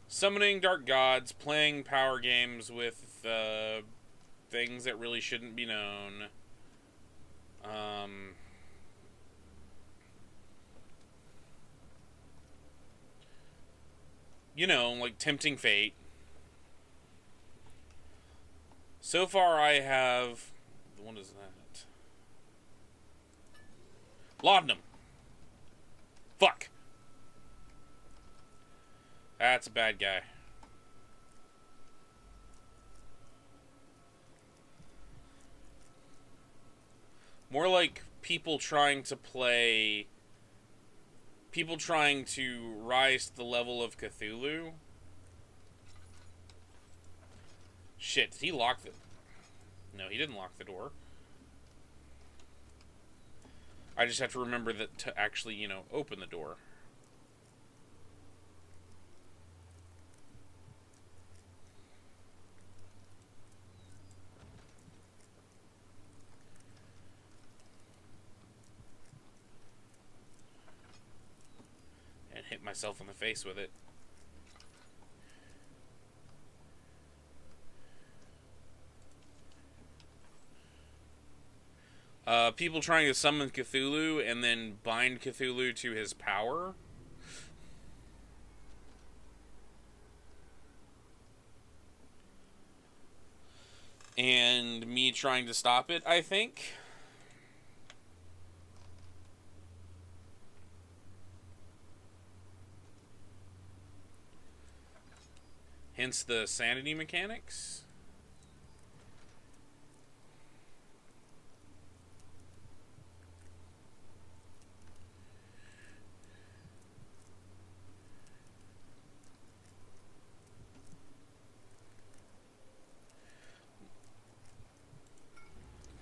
Summoning dark gods, playing power games with things that really shouldn't be known. Like tempting fate. So far I have... What is that? Laudanum. Fuck. That's a bad guy. More like people trying to rise to the level of Cthulhu. Shit, did he lock the... No, he didn't lock the door. I just have to remember that to actually, open the door. myself in the face with it. People trying to summon Cthulhu and then bind Cthulhu to his power. And me trying to stop it, I think. Hence the sanity mechanics.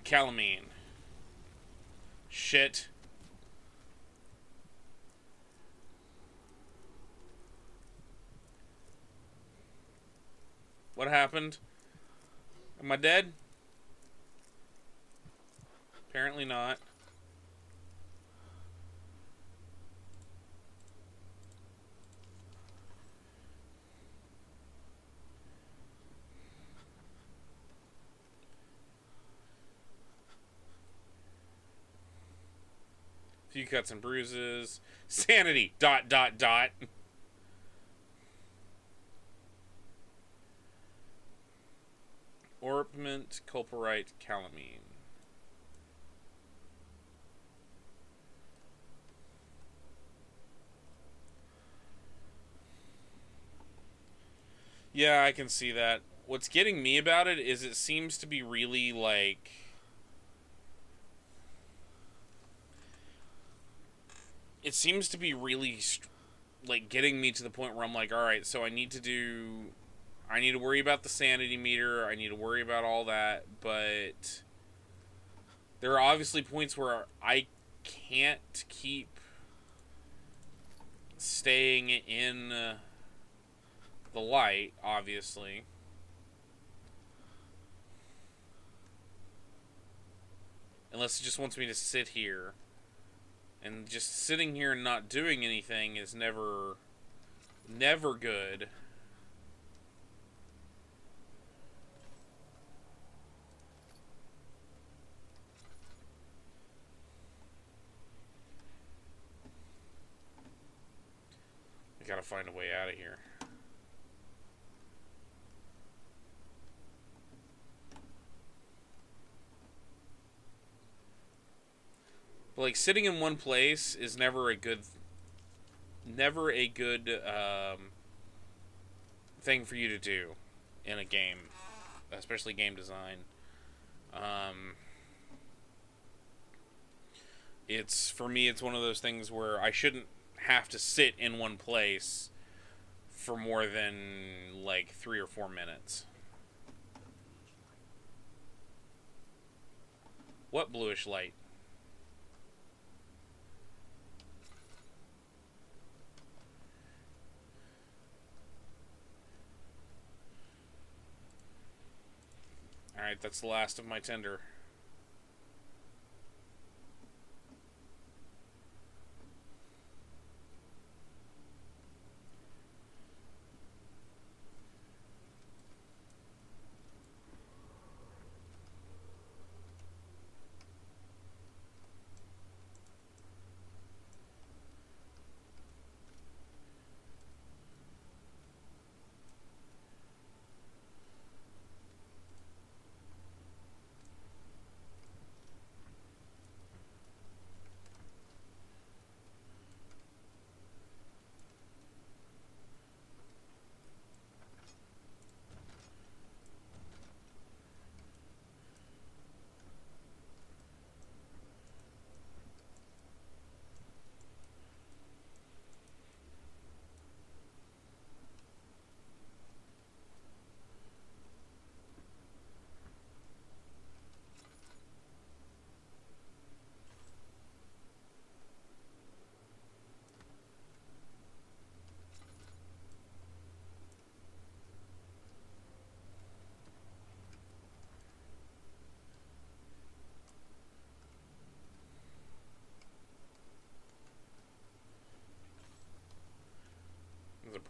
Calamine. Shit. What happened? Am I dead? Apparently not. Few cuts and bruises. Sanity. ... Orpiment, Culperite, Calamine. Yeah, I can see that. What's getting me about it is it seems to be really, like... It seems to be really, like, getting me to the point where I'm like, alright, so I need to worry about the sanity meter, I need to worry about all that, but there are obviously points where I can't keep staying in the light, obviously. Unless it just wants me to sit here. And just sitting here and not doing anything is never good. I gotta find a way out of here. Like, sitting in one place is never a good thing for you to do in a game, especially game design. For me, it's one of those things where I shouldn't have to sit in one place for more than, like, 3 or 4 minutes. What bluish light? Alright, that's the last of my tinder.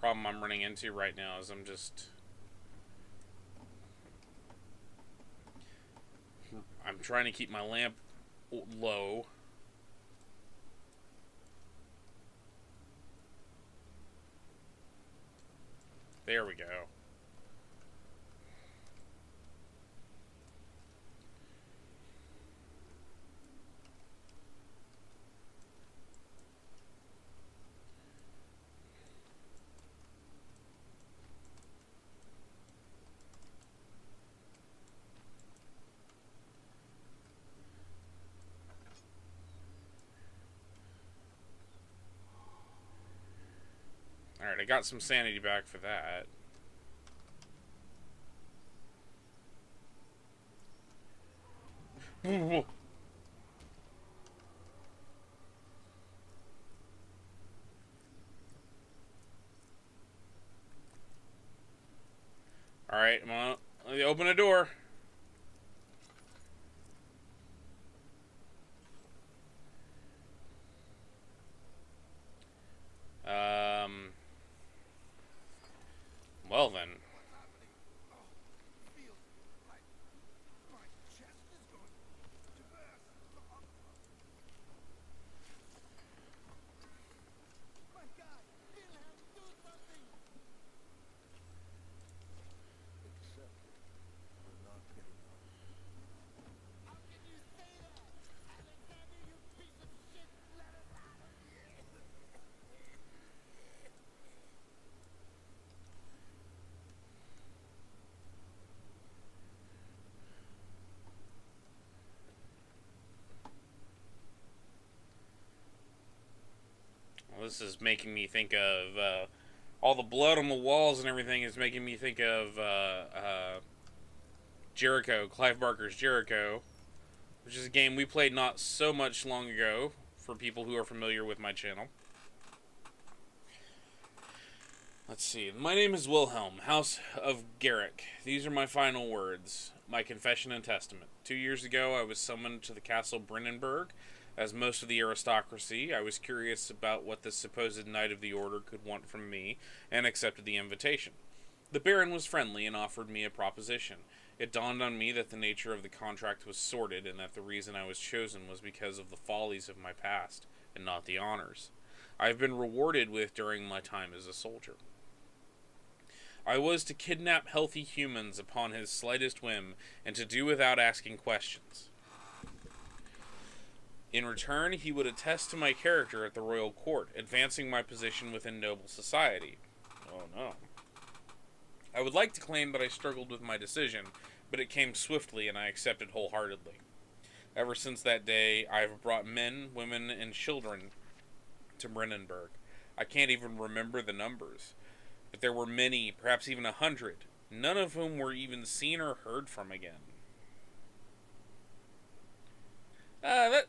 problem I'm running into right now is I'm trying to keep my lamp low. There we go. Alright, I got some sanity back for that. Alright, come on. Let me open a door. Well then. This is making me think of all the blood on the walls and everything is making me think of Jericho, Clive Barker's Jericho, which is a game we played not so much long ago for people who are familiar with my channel. Let's see. My name is Wilhelm, House of Garrick. These are my final words, my confession and testament. 2 years ago, I was summoned to the castle Brennenburg. As most of the aristocracy, I was curious about what the supposed Knight of the Order could want from me, and accepted the invitation. The Baron was friendly and offered me a proposition. It dawned on me that the nature of the contract was sordid, and that the reason I was chosen was because of the follies of my past, and not the honors I have been rewarded with during my time as a soldier. I was to kidnap healthy humans upon his slightest whim, and to do without asking questions. In return, he would attest to my character at the royal court, advancing my position within noble society. Oh no. I would like to claim that I struggled with my decision, but it came swiftly and I accepted wholeheartedly. Ever since that day, I have brought men, women, and children to Brennenburg. I can't even remember the numbers, but there were many, perhaps even 100, none of whom were even seen or heard from again. That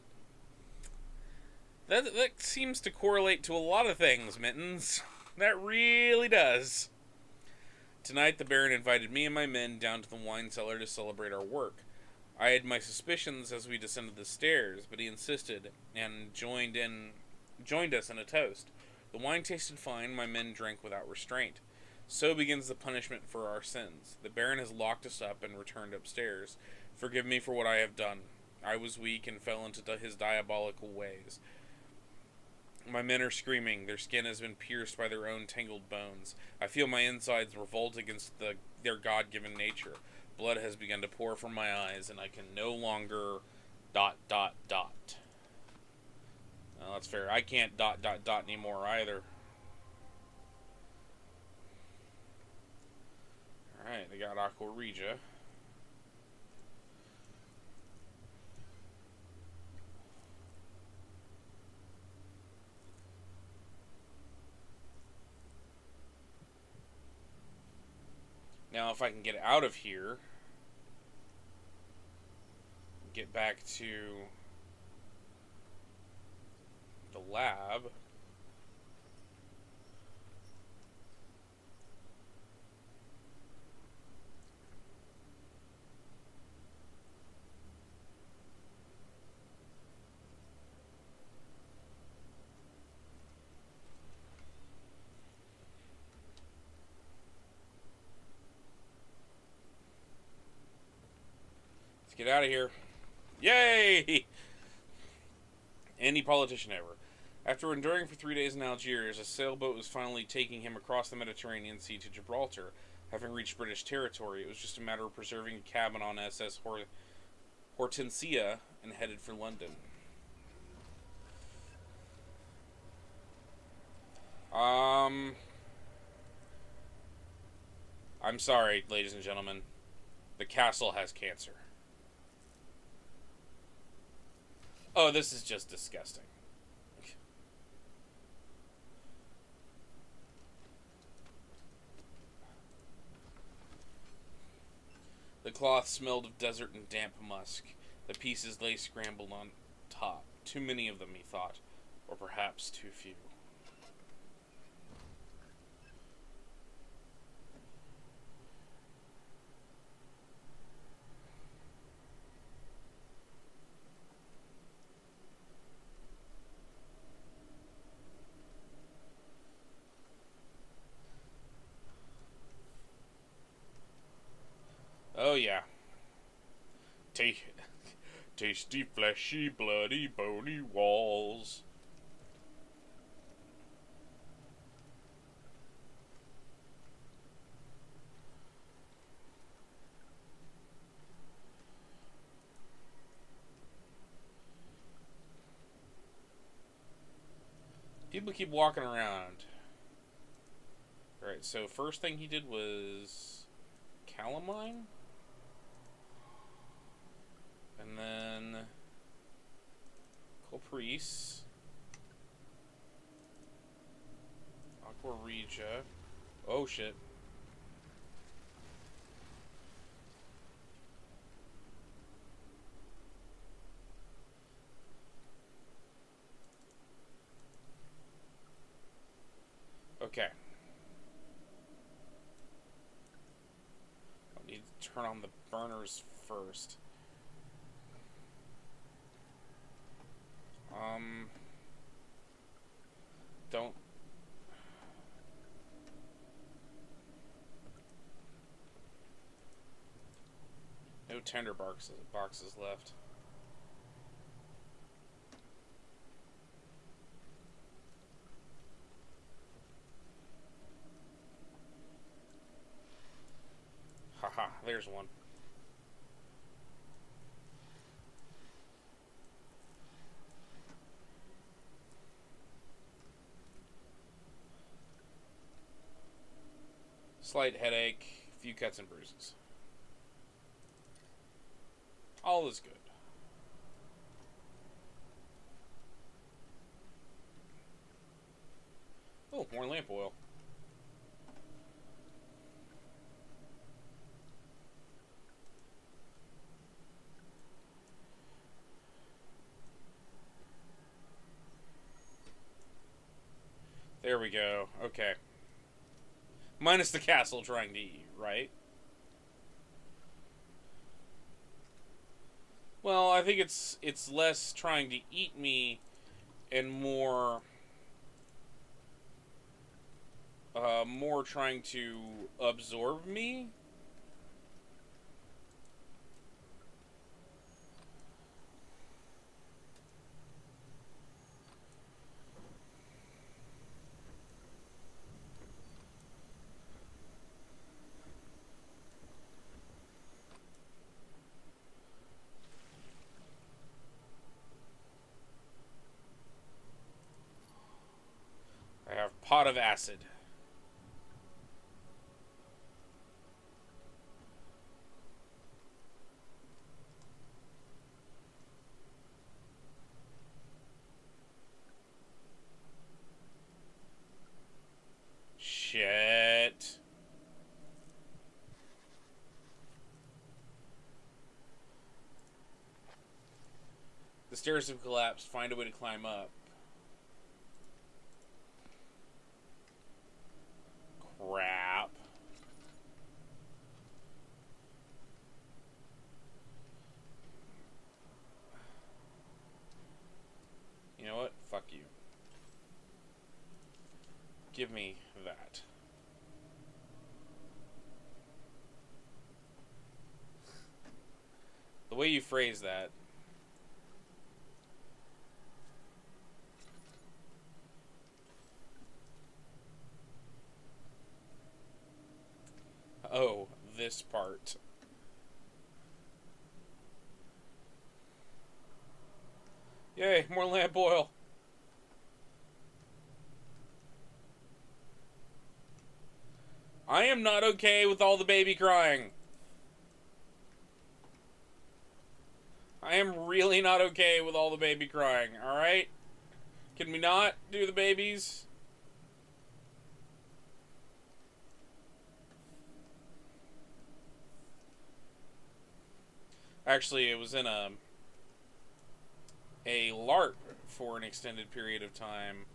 seems to correlate to a lot of things, Mittens. That really does. Tonight, the Baron invited me and my men down to the wine cellar to celebrate our work. I had my suspicions as we descended the stairs, but he insisted and joined us in a toast. The wine tasted fine, my men drank without restraint. So begins the punishment for our sins. The Baron has locked us up and returned upstairs. Forgive me for what I have done. I was weak and fell into his diabolical ways. My men are screaming. Their skin has been pierced by their own tangled bones. I feel my insides revolt against their God-given nature. Blood has begun to pour from my eyes, and I can no longer ... Well, that's fair. I can't ... anymore either. Alright, I got Aqua Regia. Now, if I can get out of here, get back to the lab. out of here. Yay! Any politician ever. After enduring for 3 days in Algiers, a sailboat was finally taking him across the Mediterranean Sea to Gibraltar. Having reached British territory, it was just a matter of preserving a cabin on SS Hortensia and headed for London. I'm sorry, ladies and gentlemen. The castle has cancer. Oh, this is just disgusting. The cloth smelled of desert and damp musk. The pieces lay scrambled on top. Too many of them, he thought. Or perhaps too few. Oh, yeah. Tasty, fleshy, bloody, bony walls. People keep walking around. Alright, so first thing he did was calamine? And then Caprice, Aqua Regia. Oh shit. Okay. I need to turn on the burners first. Don't. No tender boxes left. Haha, there's one. Slight headache, few cuts and bruises. All is good. Oh, more lamp oil. There we go. Okay. Minus the castle trying to eat, right? Well, I think it's less trying to eat me and more more trying to absorb me. I have pot of acid. Shit. The stairs have collapsed. Find a way to climb up. Crap. You know what? Fuck you. Give me that. The way you phrase that. Oh, this part. Yay, more lamp oil. I am not okay with all the baby crying. I am really not okay with all the baby crying, alright? Can we not do the babies? Actually, it was in a LARP for an extended period of time.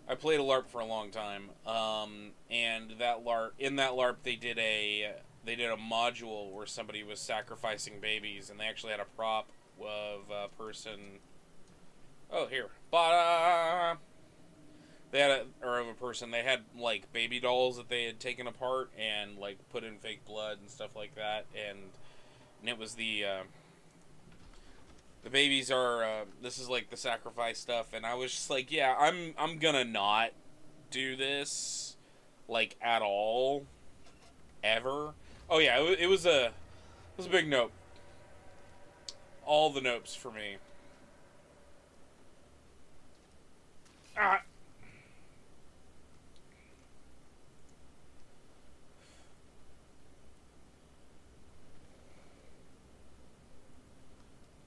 I played a LARP for a long time, and that LARP they did a module where somebody was sacrificing babies, and they actually had a prop of a person. Oh, here, they had of a person. They had like baby dolls that they had taken apart and like put in fake blood and stuff like that, and it was the babies are this is like the sacrifice stuff, and I was just like, yeah, I'm gonna not do this like at all ever. Oh yeah, it was a big nope. All the nopes for me. Ah.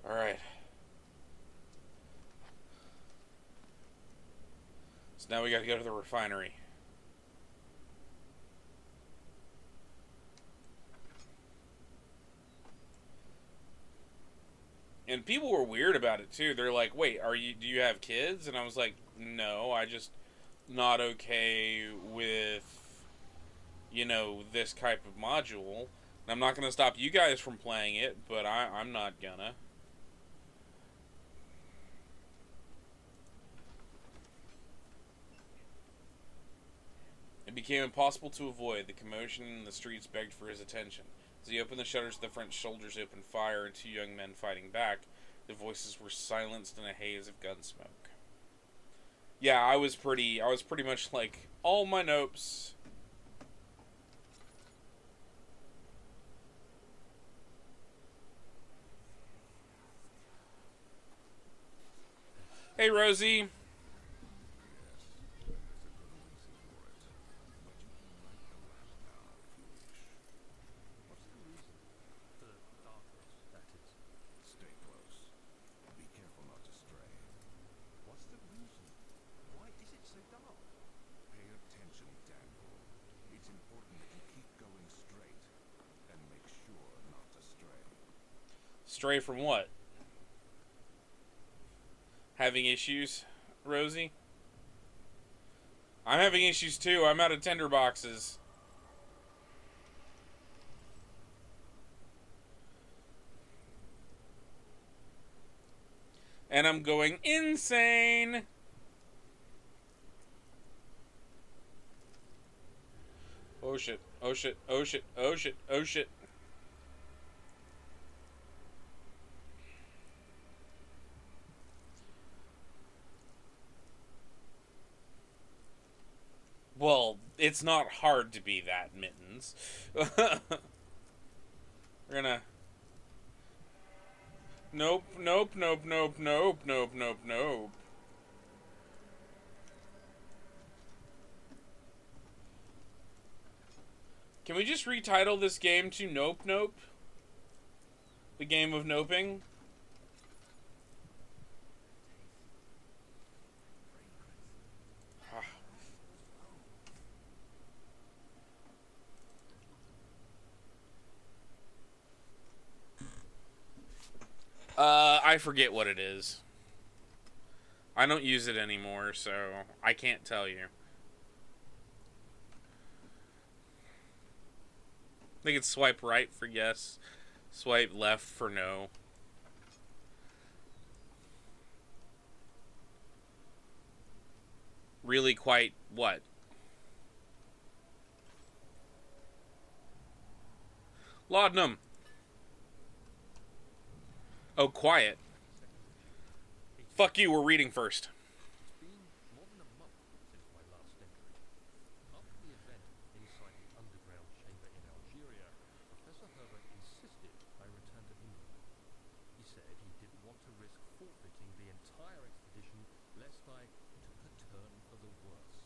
All right. So now we got to go to the refinery. And people were weird about it too. They're like, "Wait, do you have kids?" And I was like, "No, I just not okay with, this type of module. And I'm not going to stop you guys from playing it, but I'm not gonna." It became impossible to avoid. The commotion in the streets begged for his attention. As he opened the shutters, the French soldiers opened fire, and two young men fighting back. Their voices were silenced in a haze of gun smoke. Yeah, I was pretty much like, all my nopes. Hey, Rosie. Stay close. Be careful not to stray. What's the reason? Why is it so dark? Pay attention, Daniel. It's important that you keep going straight and make sure not to stray. Stray from what? Having issues, Rosie? I'm having issues too. I'm out of tender boxes. And I'm going insane. Oh shit. Oh shit. Oh shit. Oh shit. Oh shit. Well, it's not hard to be that, Mittens. We're gonna... Nope, nope, nope, nope, nope, nope, nope, nope. Can we just retitle this game to Nope Nope? The game of noping? I forget what it is. I don't use it anymore, so I can't tell you. I think it's swipe right for yes, swipe left for no. Really quite what? Laudanum. Oh, quiet. Fuck you, we're reading first. It's been more than a month since my last entry. After the event inside the underground chamber in Algeria, Professor Herbert insisted I return to England. He said he didn't want to risk forfeiting the entire expedition lest I took a turn for the worse.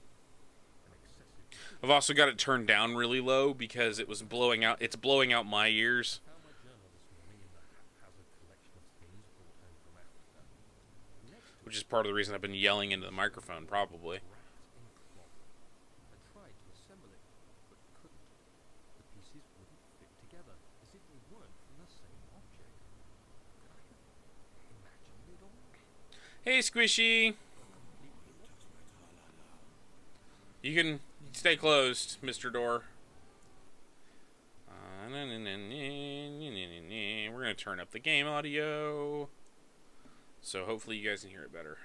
An excessive I've also got it turned down really low because it was blowing out. It's blowing out my ears. found my journal this morning in the haphazard collection of things brought home from Africa. Next to Which is part of the reason I've been yelling into the microphone, probably. wrapped in cloth. I tried to assemble it, but couldn't. The pieces wouldn't fit together, as if they weren't from the same object. Could I have imagined it all? Hey, Squishy. You can stay closed, Mr. Door. We're going to turn up the game audio. So hopefully you guys can hear it better.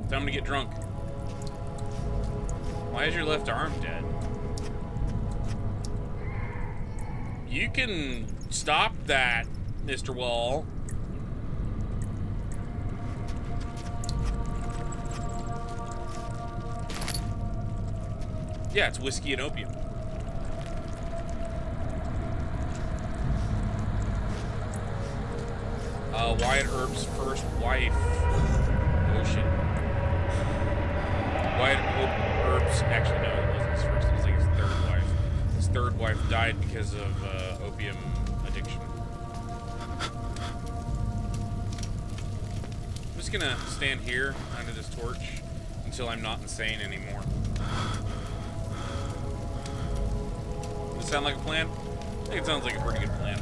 Time to get drunk. Why is your left arm dead? You can stop that, Mr. Wall. Yeah, it's whiskey and opium. Wyatt Earp's first wife. Oh shit. Wyatt Earp's, actually no, it wasn't his first, it was like his third wife. His third wife died because of opium addiction. I'm just gonna stand here under this torch until I'm not insane anymore. Does it sound like a plan? I think it sounds like a pretty good plan.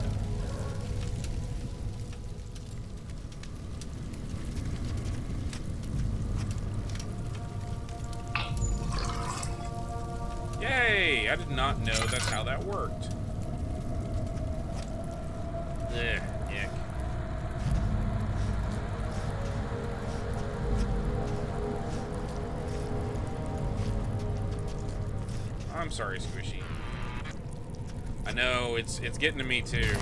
Yay! I did not know that's how that worked. Ugh, yuck. I'm sorry, Squishy. I know, it's getting to me too.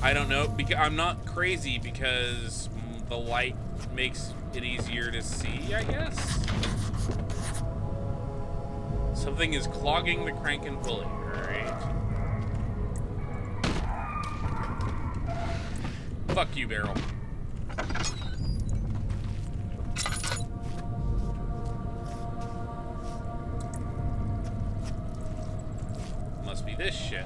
I don't know, because I'm not crazy because the light makes it easier to see, I guess. Something is clogging the crank and pulley, alright. Fuck you, Barrel. Must be this shit.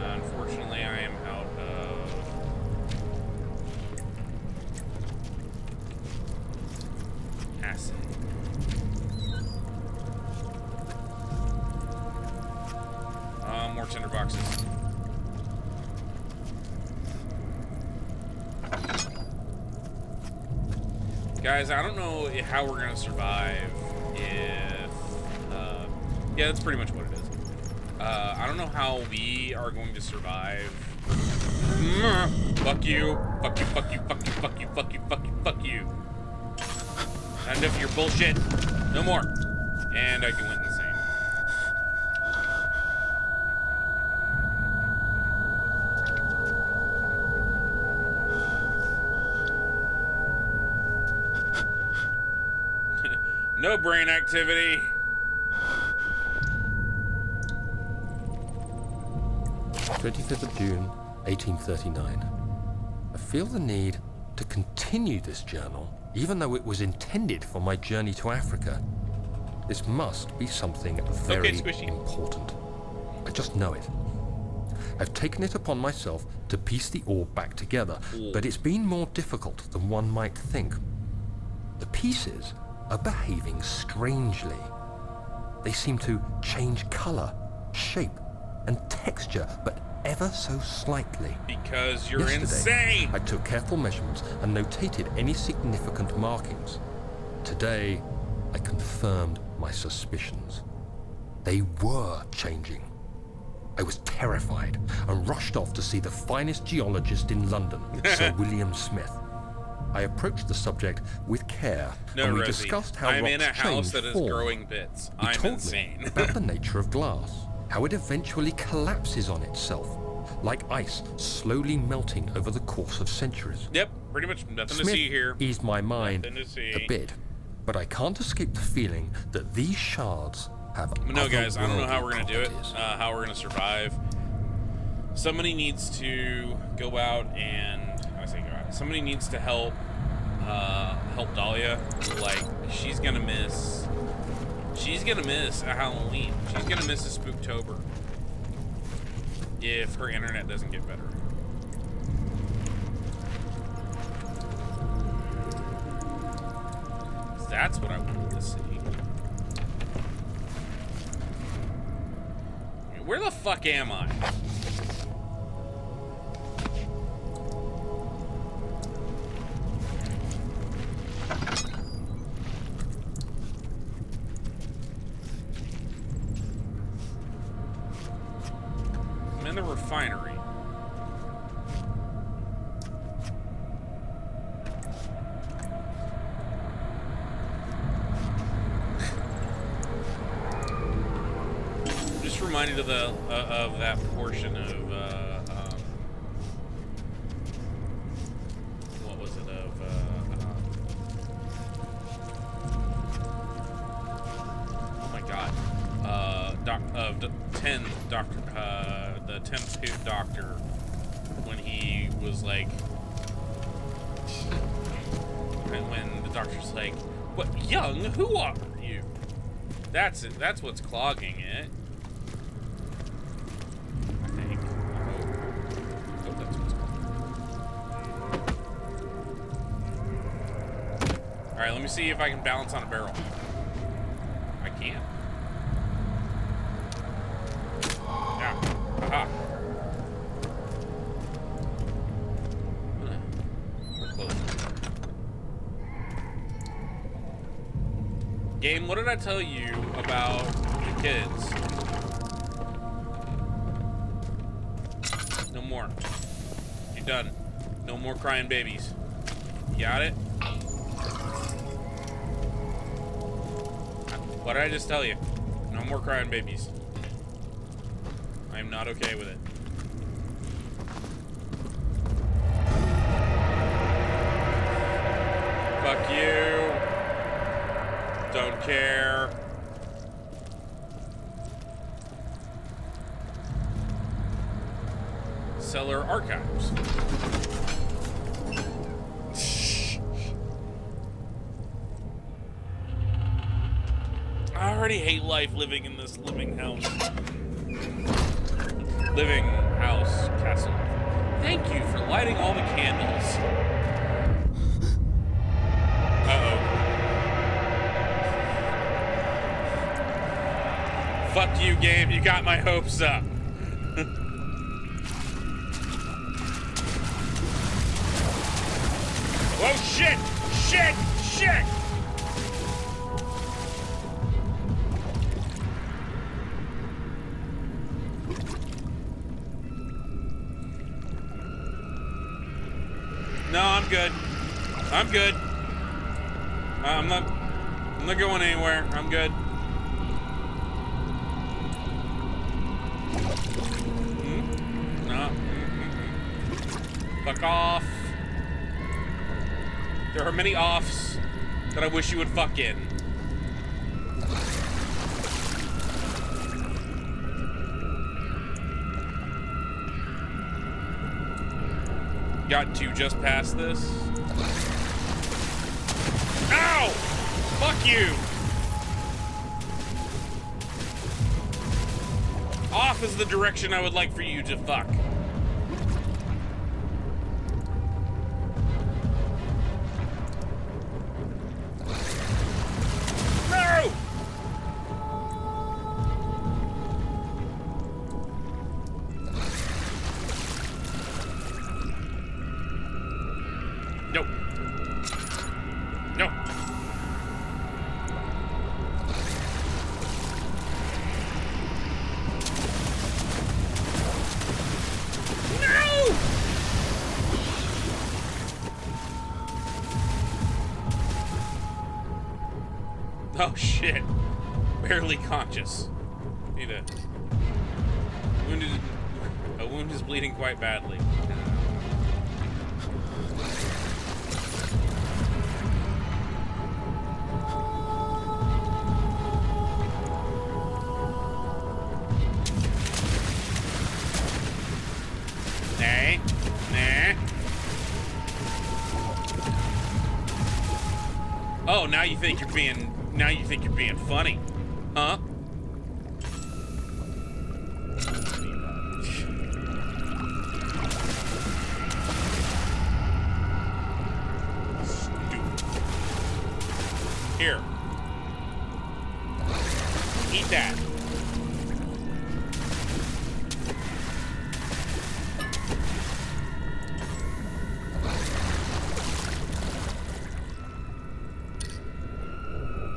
Unfortunately, I am out of acid. More tinder boxes. Guys, I don't know how we're gonna survive if, yeah, that's pretty much what it is. I don't know how we are going to survive. Fuck you. Fuck you, fuck you, fuck you, fuck you, fuck you, fuck you, fuck you. Not enough of your bullshit. No more. And I went insane. No brain activity. 25th of June, 1839. I feel the need to continue this journal, even though it was intended for my journey to Africa. This must be something very important. I just know it. I've taken it upon myself to piece the orb back together, but it's been more difficult than one might think. The pieces are behaving strangely. They seem to change color, shape, and texture, but ever so slightly. Because you're Yesterday, insane! I took careful measurements and notated any significant markings. Today, I confirmed my suspicions. They were changing. I was terrified and rushed off to see the finest geologist in London, Sir William Smith. I approached the subject with care, No, and we Rosie, discussed how I'm rocks in a house change that is form. growing bits. He I'm told insane. me about the nature of glass, how it eventually collapses on itself, like ice slowly melting over the course of centuries. Yep, pretty much nothing Smith to see here. eased my mind Nothing to see. a bit, but I can't escape the feeling that these shards have No, guys, I don't know how we're otherworldly gonna do it, properties. how we're gonna survive. Somebody needs to go out and, I say go out, somebody needs to help Dahlia. Like, she's gonna miss a Halloween. She's gonna miss a Spooktober if her internet doesn't get better. That's what I wanted to see. Where the fuck am I? I'm in the refinery. I'm just reminded of the of that portion of what was it oh my god, the 10th Who Doctor, when he was like, and when the doctor's like, "What, young? Who are you?" That's it. That's what's clogging it. I think. I hope that's what's clogging. All right, let me see if I can balance on a barrel. I can't. Yeah. Aha. We're close. Game, what did I tell you about the kids? No more. You're done. No more crying babies. You got it? What did I just tell you? No more crying babies. I'm not okay with it. Fuck you. Don't care. Cellar archives. I already hate life living in this living house. Living house castle. Thank you for lighting all the candles. Uh-oh. Fuck you, game. You got my hopes up. Oh, shit! Shit! Shit! No, I'm good. I'm good. I'm not going anywhere. I'm good. No. Fuck off. There are many offs that I wish you would fuck in. Got to just past this. Ow! Fuck you! Off is the direction I would like for you to fuck. No! Oh shit. Barely conscious. Need a wound is bleeding quite badly. Nah. Oh, now you think you're being funny, huh? Here. Eat that.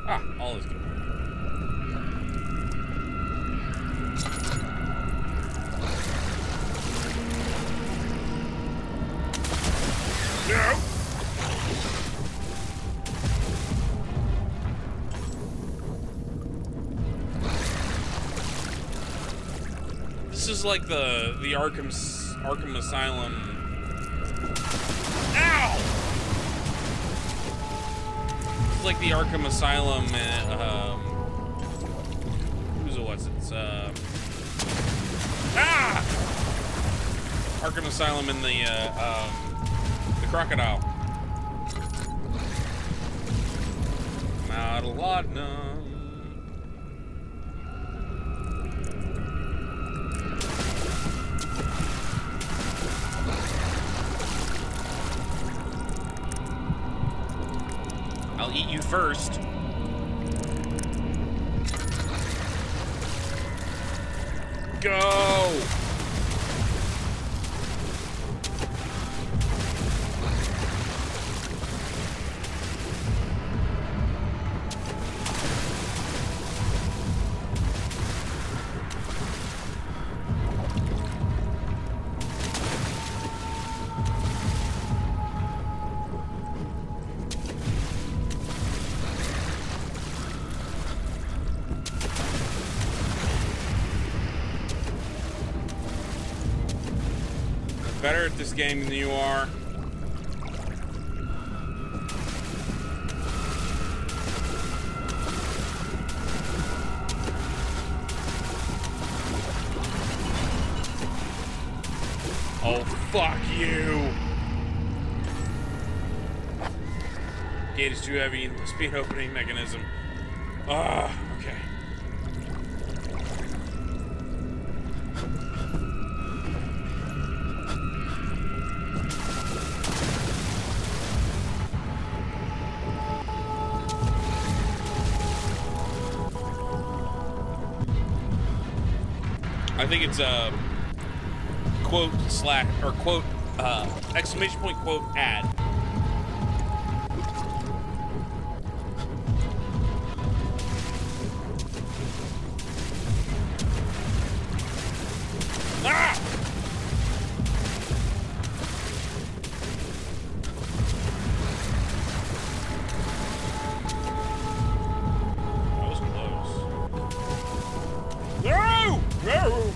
Ah, all is good. No. This is like the Arkham Asylum. Ow! It's like the Arkham Asylum. Arkham Asylum in the crocodile. Not a lot, no. I'll eat you first. Go! Better at this game than you are. Oh, fuck you. Gate is too heavy. Speed opening mechanism. Ah, okay. I think it's a quote slash or quote exclamation point quote ad. Ah! That was close. No! No!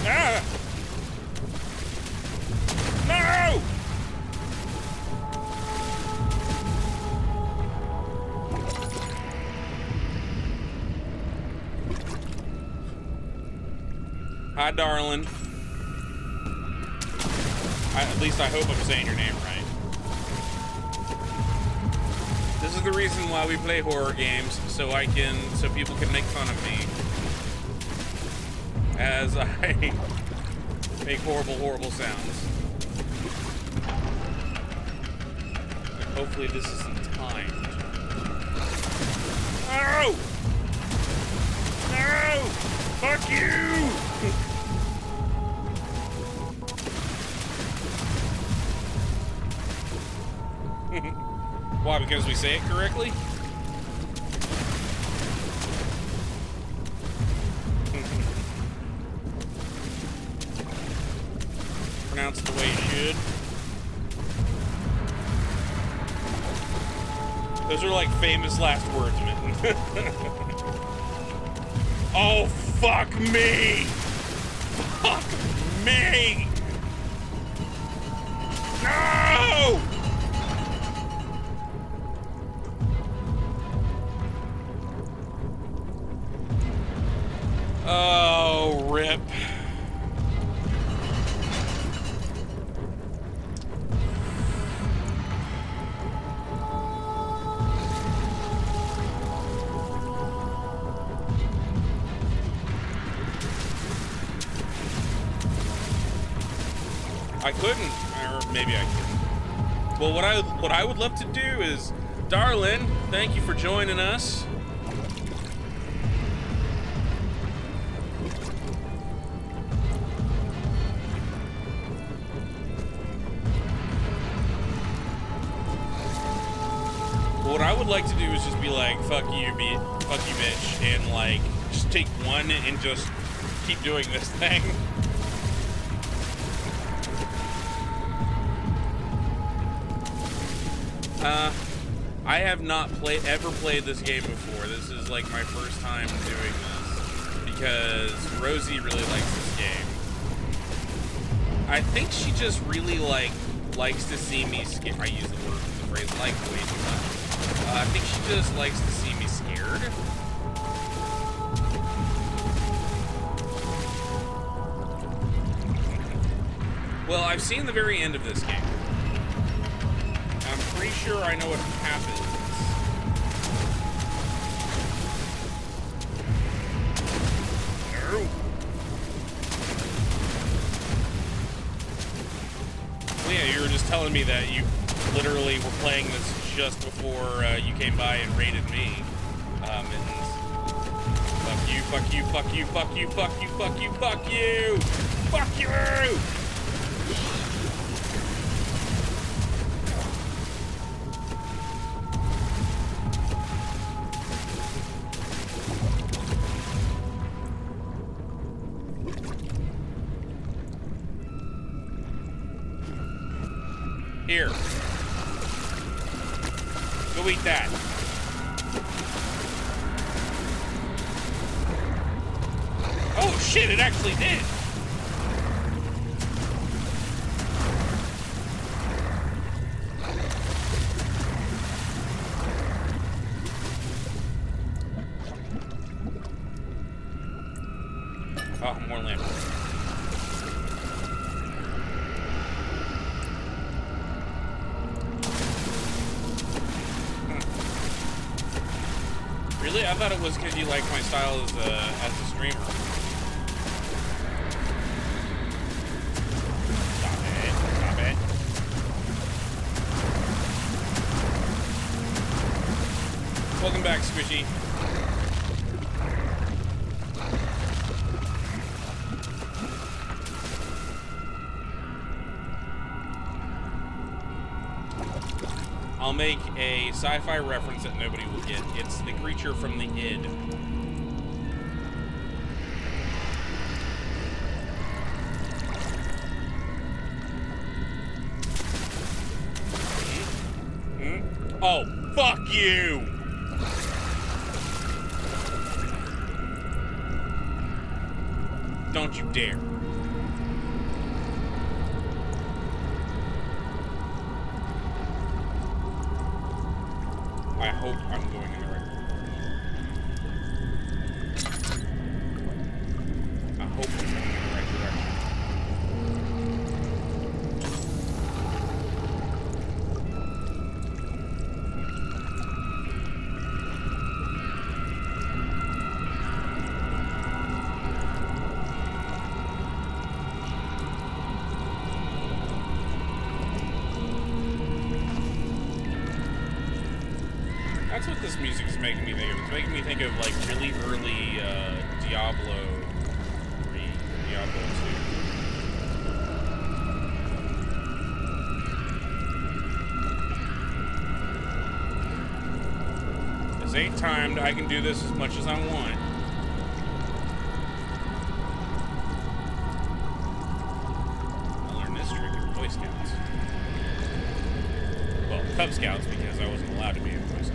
Ah! No! Hi, darling. At least I hope I'm saying your name right. This is the reason why we play horror games, so people can make fun of me as I make horrible sounds. And hopefully this isn't timed. No! No! Fuck you! Why? Because we say it correctly? are like famous last words, man. Oh, fuck me! Fuck me! No! Oh, rip. I couldn't, or maybe I couldn't. Well, what I would love to do is, darling, thank you for joining us. What I would like to do is just be like, fuck you, bitch, and like, just take one and just keep doing this thing. I have not ever played this game before. This is like my first time doing this because Rosie really likes this game. I think she just really likes to see me scared. I use the phrase like way too much. I think she just likes to see me scared. Well, I've seen the very end of this game. I'm pretty sure I know what happens. No. Well, yeah, you were just telling me that you literally were playing this just before you came by and raided me. And fuck you, fuck you, fuck you, fuck you, fuck you, fuck you, fuck you! Fuck you! Here. Go eat that. Oh shit, it actually did. Oh, more lamp. Really? I thought it was because you like my style as a streamer. Stop it. Stop it. Welcome back, Squishy. I'll make a sci-fi reference that nobody will get. It's the creature from the id. Oh, fuck you! Don't you dare. I hope I'm going in the right direction. I hope I'm going in the right direction. That's what this music is making me think of. It's making me think of like really early Diablo 3, Diablo 2. This ain't timed. I can do this as much as I want. I learned this trick in Boy Scouts. Well, Cub Scouts because I wasn't allowed to be in Boy Scouts.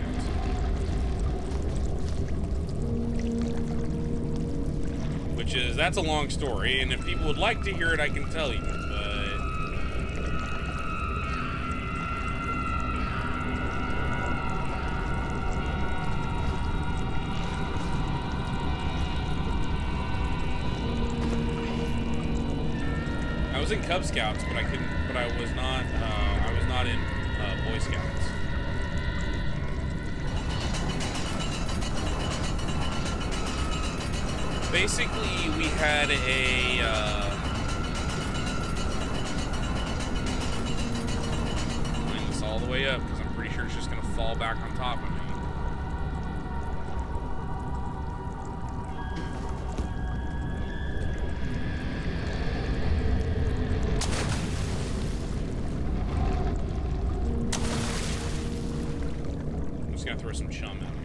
which is, that's a long story, and if people would like to hear it, I can tell you, but... I was in Cub Scouts, but I was not in Boy Scouts. Basically, we had a, line this all the way up, because I'm pretty sure it's just going to fall back on top of me. I'm just going to throw some chum out here.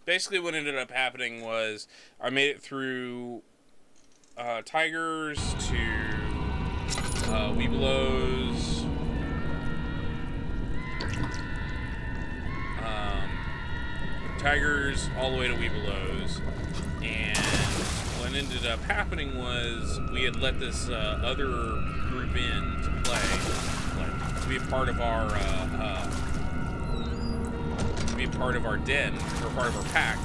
Basically, what ended up happening was I made it through tigers to webelos, tigers all the way to webelos, and what ended up happening was we had let this other group in to play, like to be a part of our den, or part of our pack,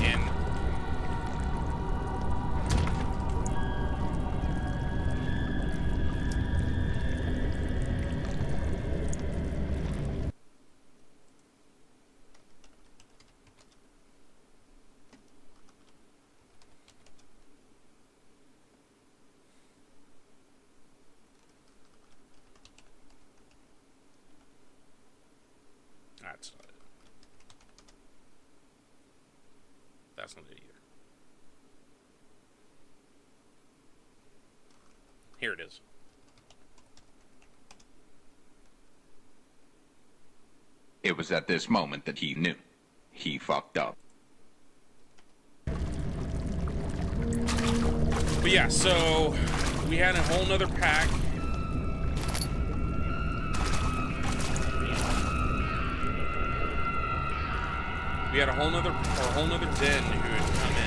and that's not it. That's not it either. Here it is. It was at this moment that he knew. He fucked up. But yeah, so we had a whole nother pack. We had a whole nother den who had come in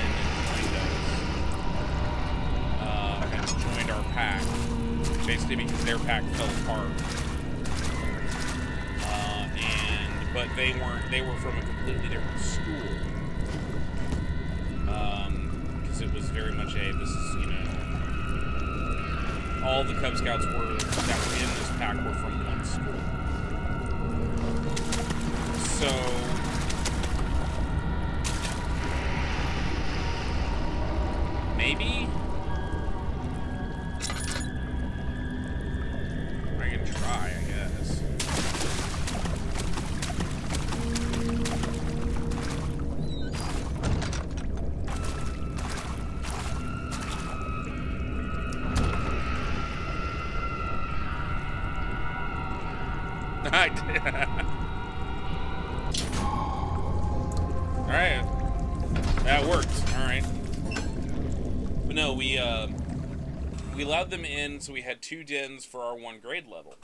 and joined our pack, basically because their pack fell apart. But they were from a completely different school. Because it was very much this is, all the Cub Scouts that were in this pack were from one school. So maybe I can try, I guess. I did. Alright. That worked. Alright. But no, we allowed them in, so we had 2 dens for our 1 grade level.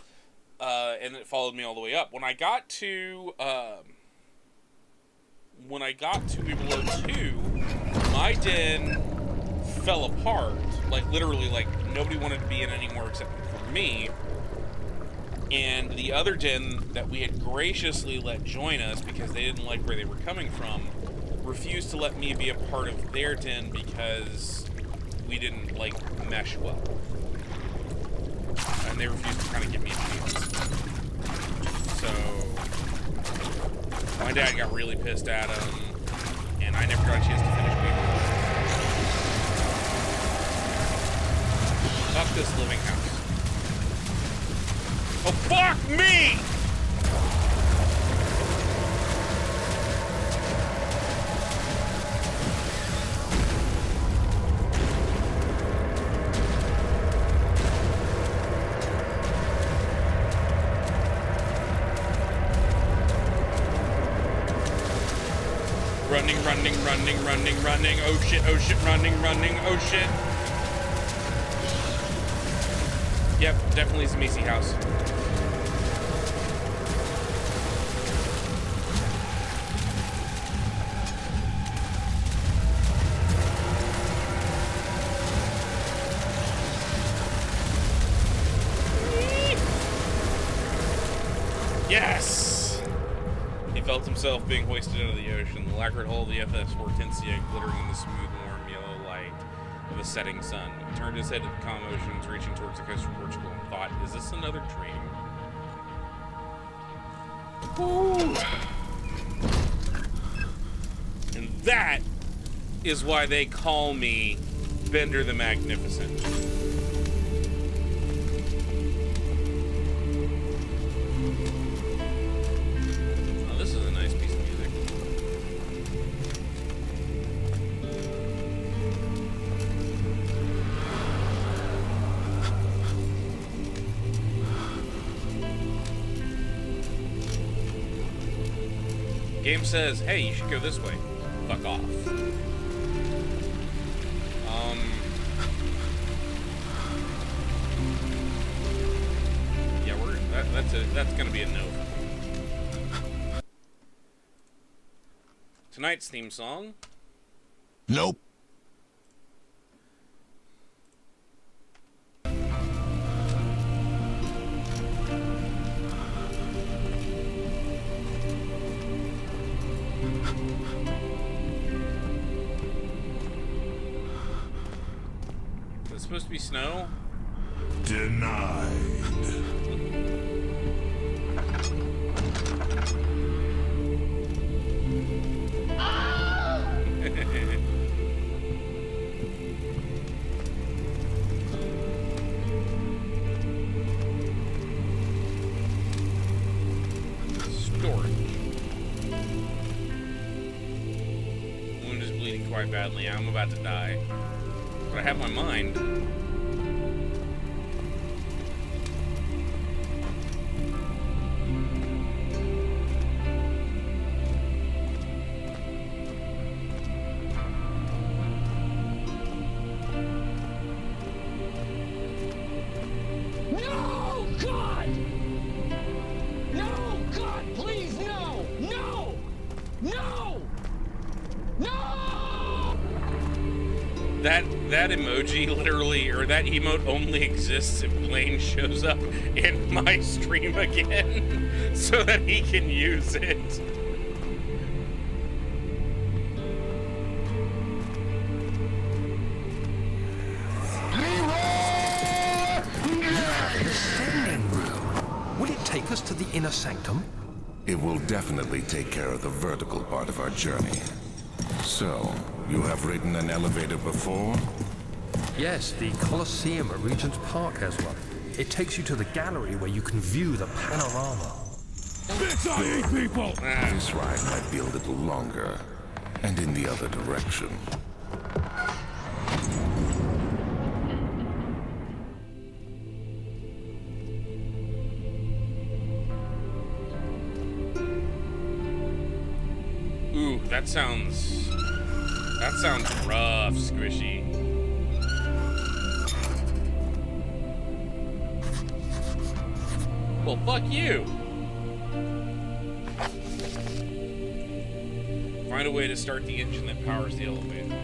And it followed me all the way up. When I got to below 2, my den fell apart. Like, literally, like, nobody wanted to be in anymore except for me. And the other den that we had graciously let join us because they didn't like where they were coming from refused to let me be a part of their den because we didn't, like, mesh well. And they refused to kind of give me a chance. So my dad got really pissed at him, and I never got a chance to finish being. Fuck this living house. Oh, fuck me! Running. Oh shit, running. Oh shit. Yep, definitely Zamisi house. Yes! He felt himself being hoisted out of the ocean. The lacquered hull of the FS Hortensia glittering in the smooth, warm yellow light of a setting sun. He turned his head to the calm oceans, reaching towards the coast of Portugal, and thought, is this another dream? Ooh. And that is why they call me Bender the Magnificent. Oh, this is a nice piece of music. Game says, hey, you should go this way. Fuck off. Yeah, that's gonna be a no. Tonight's theme song. Nope. Is it supposed to be snow? Denied. Storage. Wound is bleeding quite badly. I'm about to die. But I have my mind. No, God! No, God, please, no! No! No! No! That emoji literally, or that emote only exists if Blaine shows up in my stream again so that he can use it. Ascending room. Will it take us to the inner sanctum? It will definitely take care of the vertical part of our journey. So, you have ridden an elevator before? Yes, the Colosseum at Regent's Park has one. It takes you to the gallery where you can view the panorama. This ride might be a little longer, and in the other direction. Ooh, that sounds rough, Squishy. Well, fuck you. Find a way to start the engine that powers the elevator.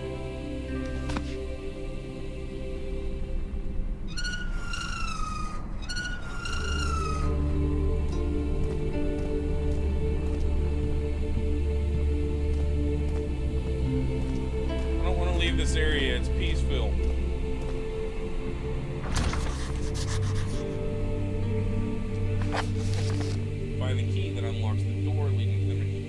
I don't want to leave this area. It's peaceful. Find the key that unlocks the door leading to the machine.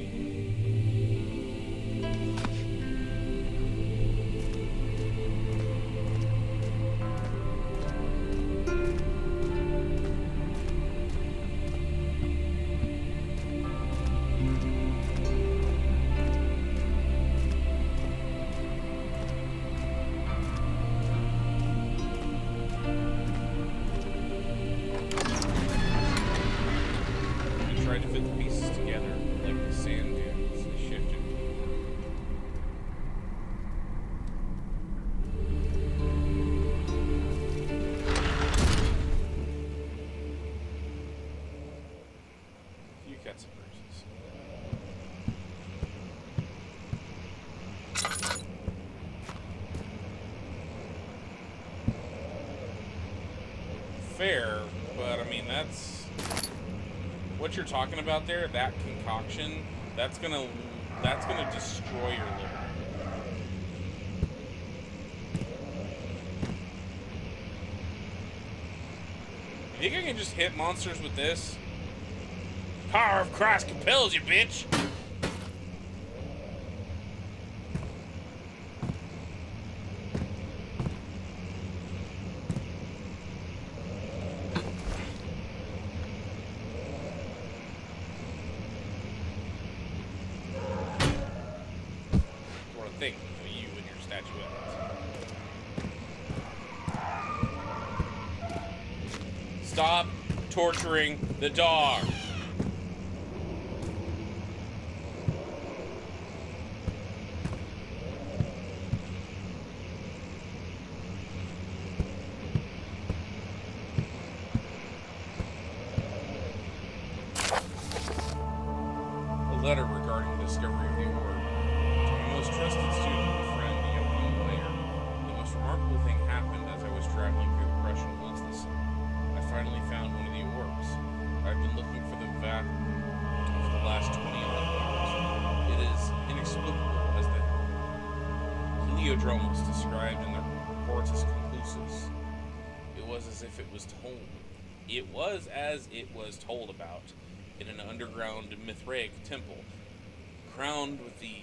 Tried to fit the pieces together. fair, but I mean, that's what you're talking about there. That concoction, that's gonna destroy your liver. You think I can just hit monsters with this? Power of Christ compels you, bitch! What a thing for you and your statuettes. Stop torturing the dog. A letter regarding the discovery of the orb. To my most trusted student and friend, the young player. The most remarkable thing happened as I was traveling through the Prussian woods this summer. I finally found one of the orbs. I've been looking for the last 20 years. It is inexplicable as the Heliodromos described in the Hortus Conclusus. It was as if it was told. It was as it was told about in an underground Mithraic temple, crowned with the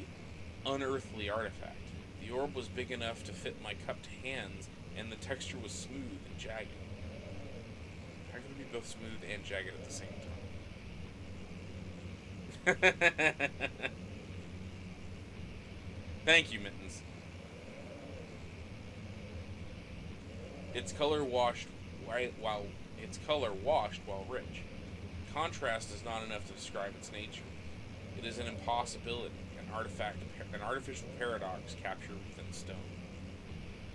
unearthly artifact. The orb was big enough to fit my cupped hands, and the texture was smooth and jagged. How can it be both smooth and jagged at the same time? Thank you, Mittens. Its color washed while rich. Contrast is not enough to describe its nature. It is an impossibility, an artificial paradox captured within stone.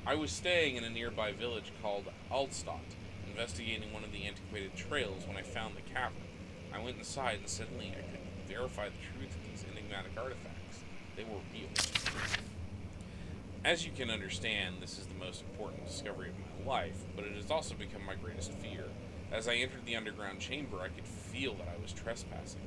I was staying in a nearby village called Altstadt, investigating one of the antiquated trails when I found the cavern. I went inside and suddenly I could verify the truth of these enigmatic artifacts. They were real. As you can understand, this is the most important discovery of my life, but it has also become my greatest fear. As I entered the underground chamber, I could feel that I was trespassing.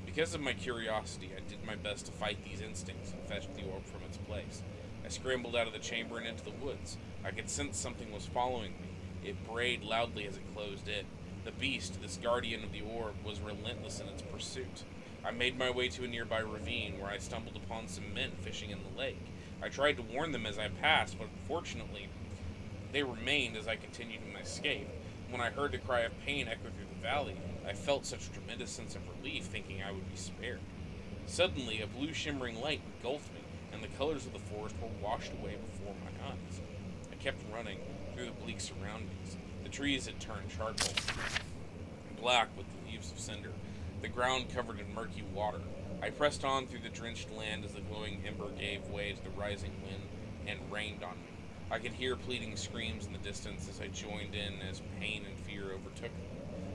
Because of my curiosity, I did my best to fight these instincts and fetch the orb from its place. I scrambled out of the chamber and into the woods. I could sense something was following me. It brayed loudly as it closed in. The beast, this guardian of the orb, was relentless in its pursuit. I made my way to a nearby ravine where I stumbled upon some men fishing in the lake. I tried to warn them as I passed, but unfortunately, they remained as I continued my escape. When I heard the cry of pain echo through the valley, I felt such a tremendous sense of relief, thinking I would be spared. Suddenly, a blue shimmering light engulfed me, and the colors of the forest were washed away before my eyes. I kept running through the bleak surroundings. The trees had turned charcoal, black with the leaves of cinder, the ground covered in murky water. I pressed on through the drenched land as the glowing ember gave way to the rising wind and rained on me. I could hear pleading screams in the distance as I joined in as pain and fear overtook me.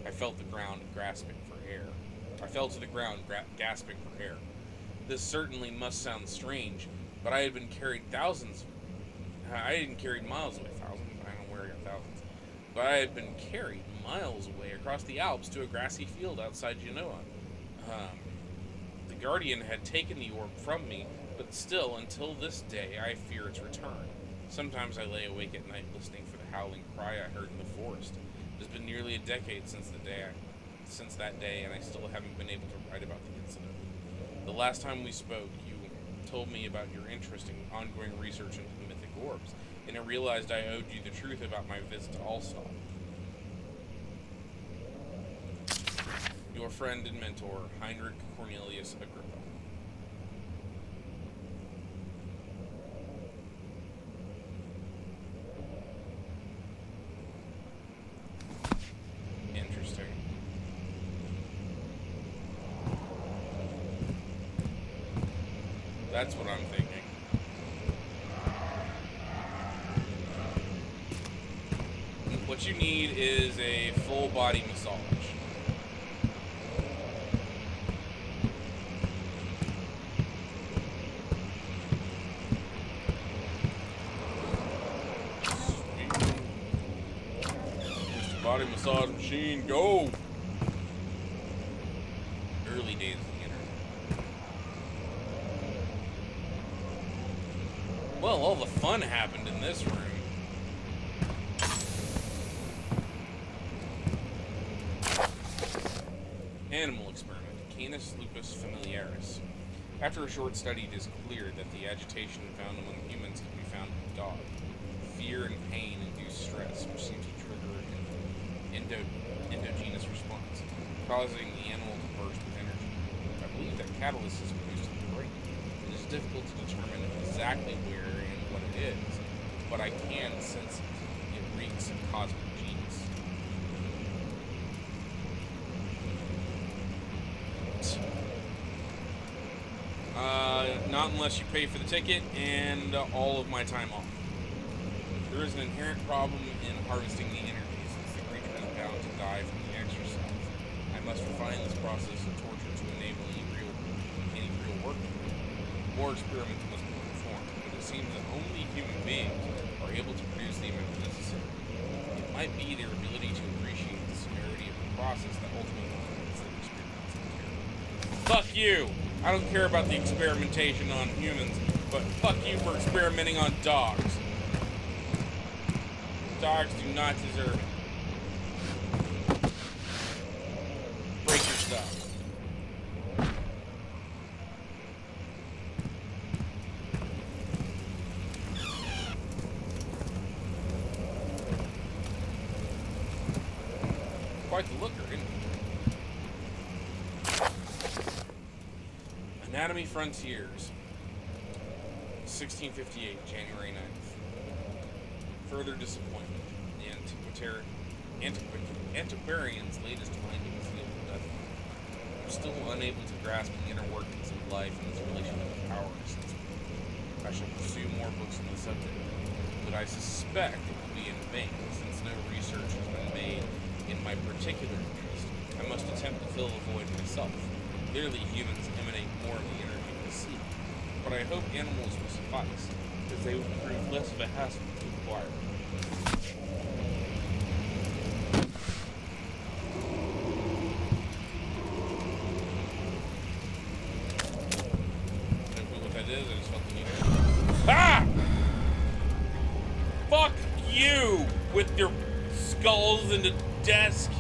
I felt the ground gasping for air. Gasping for air. This certainly must sound strange, but I had been carried miles away. Thousands? I don't know where I got thousands. But I had been carried miles away across the Alps to a grassy field outside Genoa. The Guardian had taken the orb from me, but still, until this day, I fear its return. Sometimes I lay awake at night listening for the howling cry I heard in the forest. It has been nearly a decade since that day, and I still haven't been able to write about the incident. The last time we spoke, you told me about your interest in ongoing research into the mythic orbs, and I realized I owed you the truth about my visit to Allstadt. Your friend and mentor, Heinrich Cornelius Agrippa. Interesting. That's what I'm thinking. What you need is a full body massage. Body massage machine, go! Early days of the internet. Well, all the fun happened in this room. Animal experiment. Canis lupus familiaris. After a short study, it is clear that the agitation found among humans can be found in the dog. Fear and pain induce stress, which seems to trigger an endogenous response, causing the animal to burst with energy. I believe that catalyst is produced in the brain. It is difficult to determine exactly where and what it is, but I can sense it. It reeks of cosmic genius. Not unless you pay for the ticket and all of my time off. There is an inherent problem in harvesting the energy since the creature is bound to die from the exercise. I must refine this process of torture to enable any real work. More experiments must be performed, but it seems that only human beings are able to produce the amount necessary. It might be their ability to appreciate the severity of the process that ultimately makes their experiments terrible. Fuck you! I don't care about the experimentation on humans, but fuck you for experimenting on dogs. Dogs do not deserve it. Break your stuff. Quite the looker, isn't it? Anatomy Frontiers, 1658, January 9th. Further disappointment. The antiquarian's latest findings deal with nothing. I'm still unable to grasp the inner workings of life and its relation to power and sense. I shall pursue more books on the subject, but I suspect it will be in vain, since no research has been made in my particular interest. I must attempt to fill the void myself. Clearly, humans emanate more of the energy of the sea, but I hope animals will suffice, because they will prove less of a hassle to acquire. What that is, I just felt the need to... Ah! Fuck you with your skulls in the desk.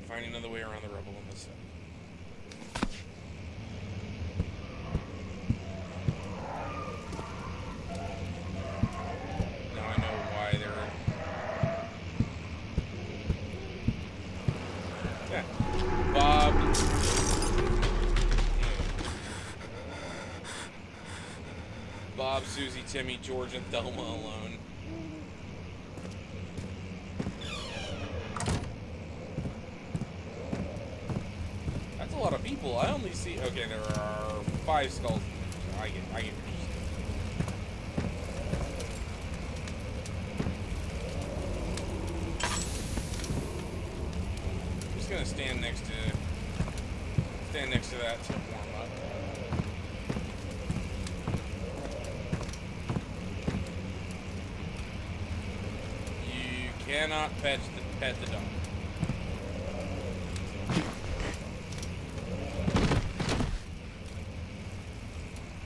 Finding another way around the rebel on this side. Now I know why they're... Yeah. Bob... Bob, Susie, Timmy, George, and Thelma alone. That's a lot of people. I only see... Okay, there are 5 skulls. I get I'm just gonna stand next to that to warm up. You cannot pet the dog.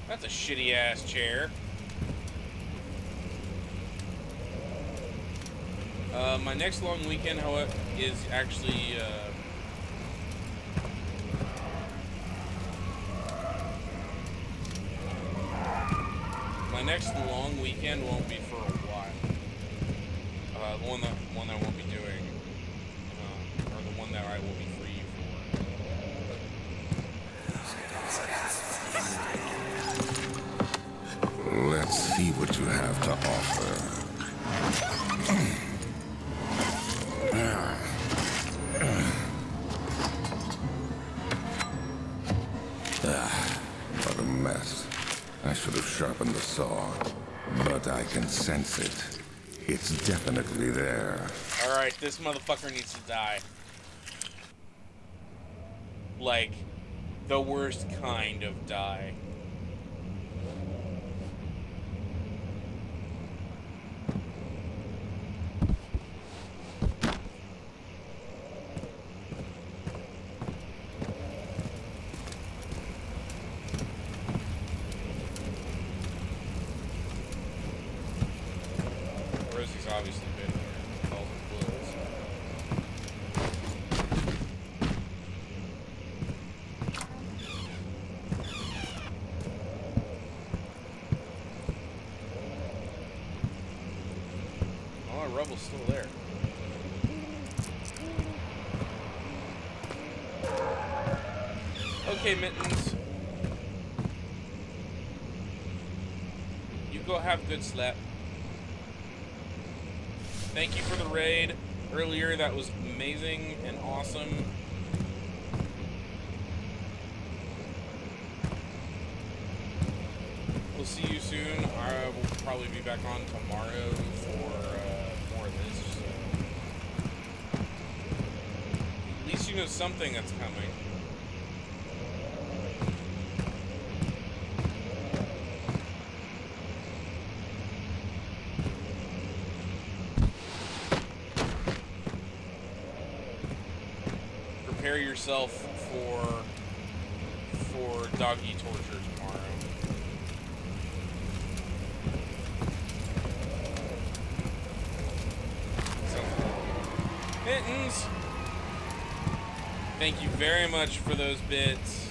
That's a shitty ass chair. My next long weekend, however, is actually my next long weekend won't be for a while. The one that I won't be doing, or the one that I will be free for. Let see what you have to offer. What a mess. I should have sharpened the saw, but I can sense it. It's definitely there. Alright, this motherfucker needs to die. Like, the worst kind of die. Rosie's obviously been here. Calls her clothes. Oh, our rebel's still there. Okay, Mittens. You go have good slap. Thank you for the raid earlier. That was amazing and awesome. We'll see you soon. I will probably be back on tomorrow for more of this. So. At least you know something that's coming. Prepare yourself for doggy torture tomorrow. Mittens! Thank you very much for those bits.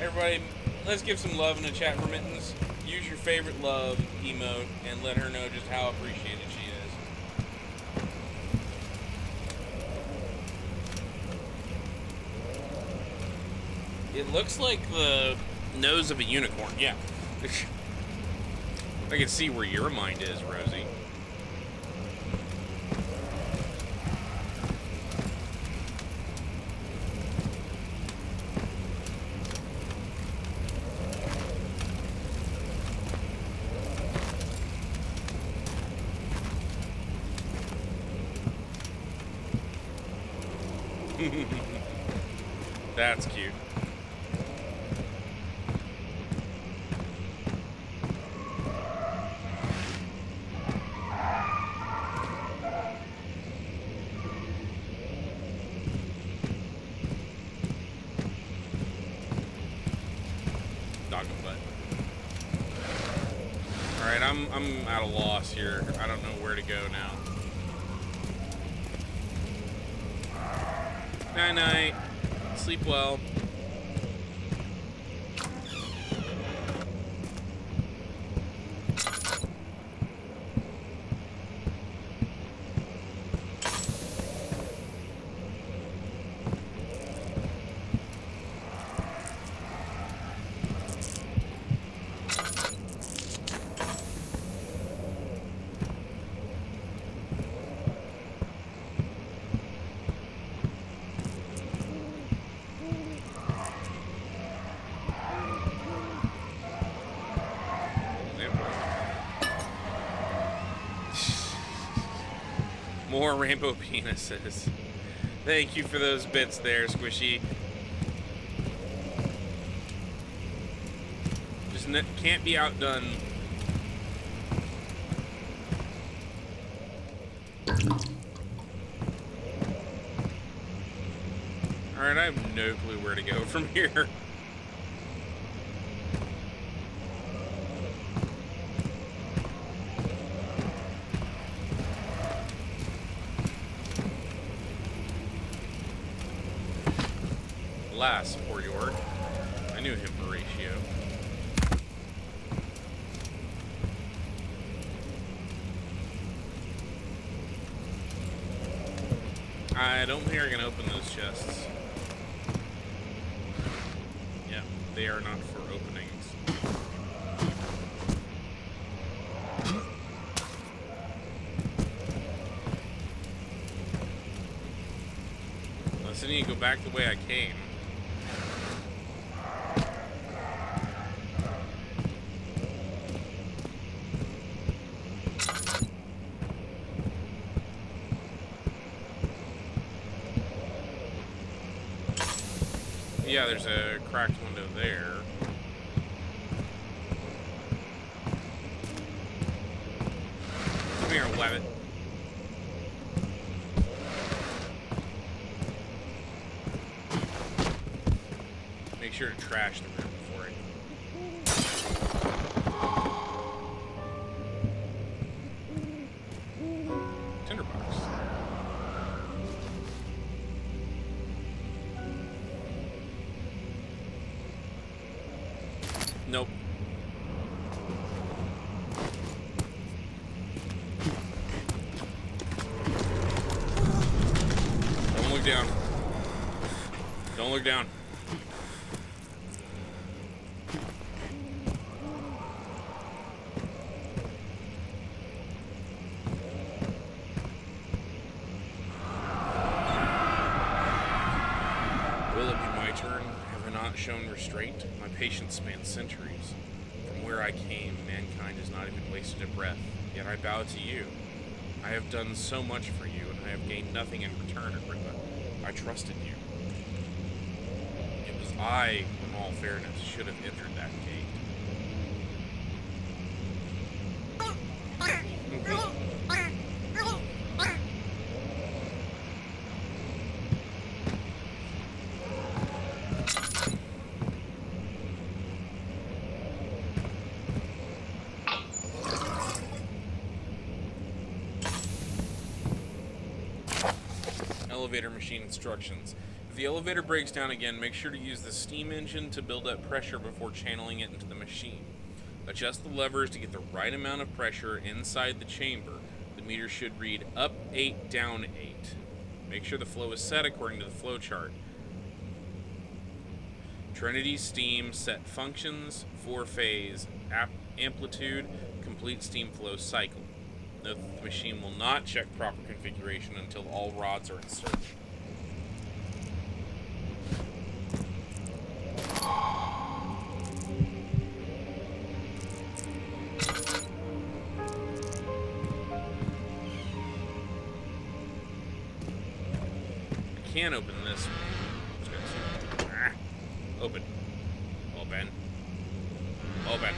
Everybody, let's give some love in the chat for Mittens. Use your favorite love emote and let her know just how appreciated she is. It looks like the nose of a unicorn. Yeah. I can see where your mind is, Rosie. That's cute. Dog and butt. Alright, I'm at a loss here. I don't know where to go now. Night night. Sleep well. More rainbow penises. Thank you for those bits there, Squishy. Just can't be outdone. Alright, I have no clue where to go from here. Alas, poor York. I knew him, Horatio. I don't think I can open those chests. Yeah, they are not for openings. back the way I came. Yeah, there's a cracked window there. Come here, Levitt. Make sure to trash the room before it. Tinderbox. Nope. Don't look down. Don't look down. Will it be my turn? Have I not shown restraint? My patience spans centuries. From where I came, mankind has not even wasted a breath. Yet I bow to you. I have done so much for you, and I have gained nothing in return, Agrippa. I trusted you. It was I, in all fairness, should have entered that gate. Elevator machine instructions. If the elevator breaks down again, make sure to use the steam engine to build up pressure before channeling it into the machine. Adjust the levers to get the right amount of pressure inside the chamber. The meter should read up 8, down 8. Make sure the flow is set according to the flow chart. Trinity steam set functions, 4-phase, amplitude, complete steam flow cycle. Note that the machine will not check proper configuration until all rods are inserted. I can open this one. Open. Open. Open.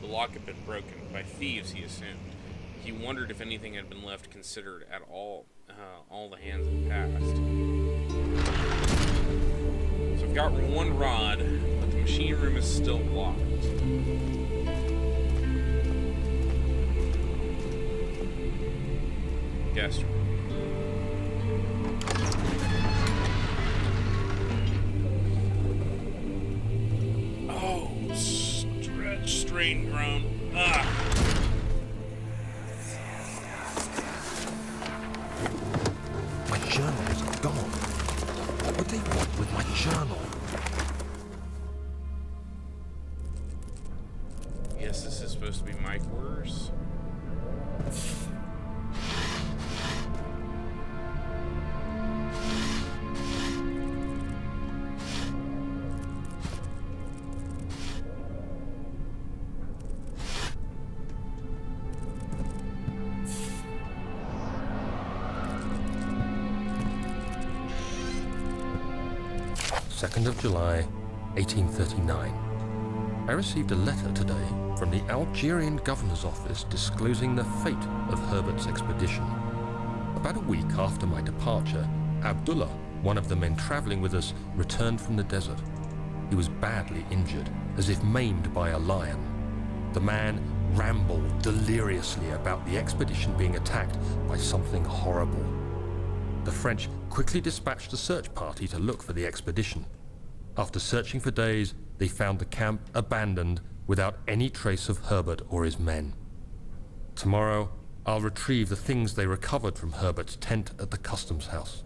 The lock had been broken by thieves, he assumed. He wondered if anything had been left considered at all the hands had passed. So I've got one rod, but the machine room is still locked. Guest room. Strain groan. My journals are gone. What do they want with my journal? Yes, this is supposed to be my quarters. 2nd of July, 1839. I received a letter today from the Algerian governor's office disclosing the fate of Herbert's expedition. About a week after my departure, Abdullah, one of the men traveling with us, returned from the desert. He was badly injured, as if maimed by a lion. The man rambled deliriously about the expedition being attacked by something horrible. The French quickly dispatched a search party to look for the expedition. After searching for days, they found the camp abandoned without any trace of Herbert or his men. Tomorrow, I'll retrieve the things they recovered from Herbert's tent at the customs house.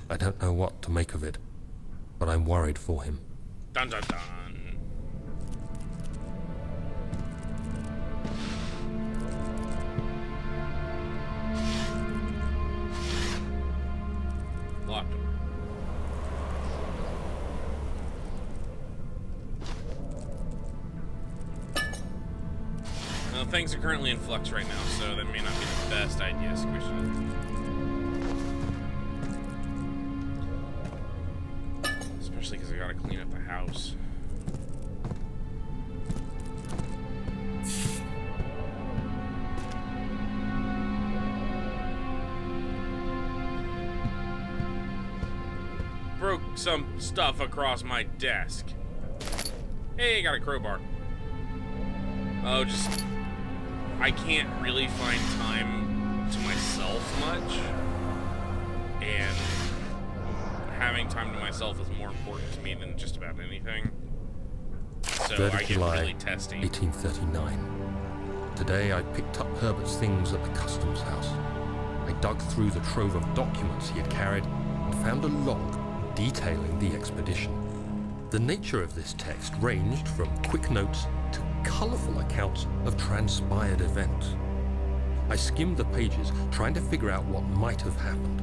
I don't know what to make of it, but I'm worried for him. Dun dun dun. Locked door. Well, things are currently in flux right now, so that may not be the best idea, squishing it. Especially because I gotta clean up the house. Broke some stuff across my desk. Hey, got a crowbar. Oh, just... I can't really find time to myself much. And having time to myself is more important to me than just about anything. So 3rd I of get July, really testy. 1839. Today I picked up Herbert's things at the customs house. I dug through the trove of documents he had carried and found a log detailing the expedition. The nature of this text ranged from quick notes to colourful accounts of transpired events. I skimmed the pages, trying to figure out what might have happened.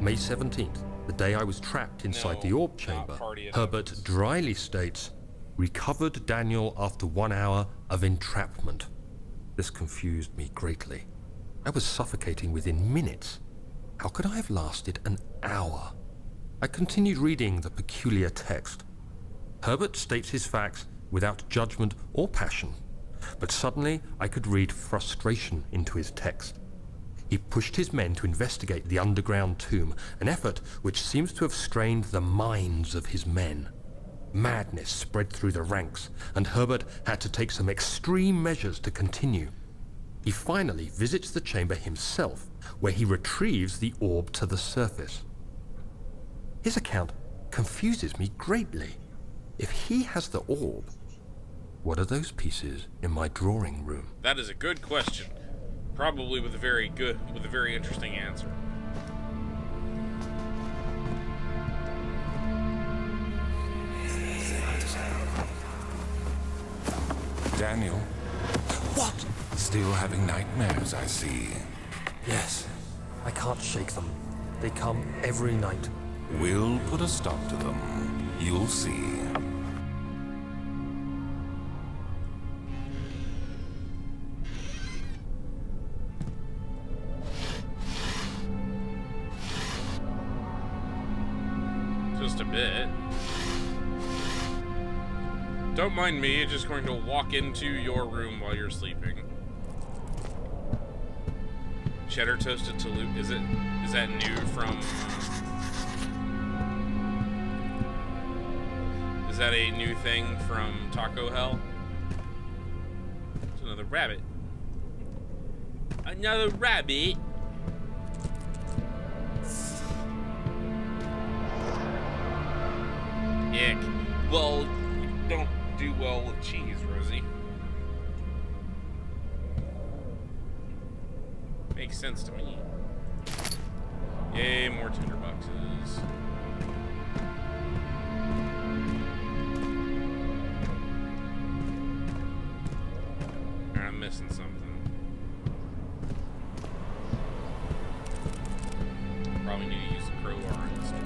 May 17th, the day I was trapped inside the orb chamber, Herbert dryly states, "Recovered Daniel after 1 hour of entrapment." This confused me greatly. I was suffocating within minutes. How could I have lasted an hour? I continued reading the peculiar text. Herbert states his facts without judgment or passion, but suddenly I could read frustration into his text. He pushed his men to investigate the underground tomb, an effort which seems to have strained the minds of his men. Madness spread through the ranks, and Herbert had to take some extreme measures to continue. He finally visits the chamber himself, where he retrieves the orb to the surface. His account confuses me greatly. If he has the orb, what are those pieces in my drawing room? That is a good question. Probably with a very interesting answer. Daniel, What? still having nightmares, I see. Yes, I can't shake them. They come every night. We'll put a stop to them. You'll see. Just a bit. Don't mind me, just going to walk into your room while you're sleeping. Cheddar toasted Toulouse. Is that new from... Is that a new thing from Taco Hell? It's another rabbit. Another rabbit? Ick. Well, don't do well with cheese, Rosie. Makes sense to me. Yay, more tinderboxes. I'm missing something. Probably need to use the crowbar in this door.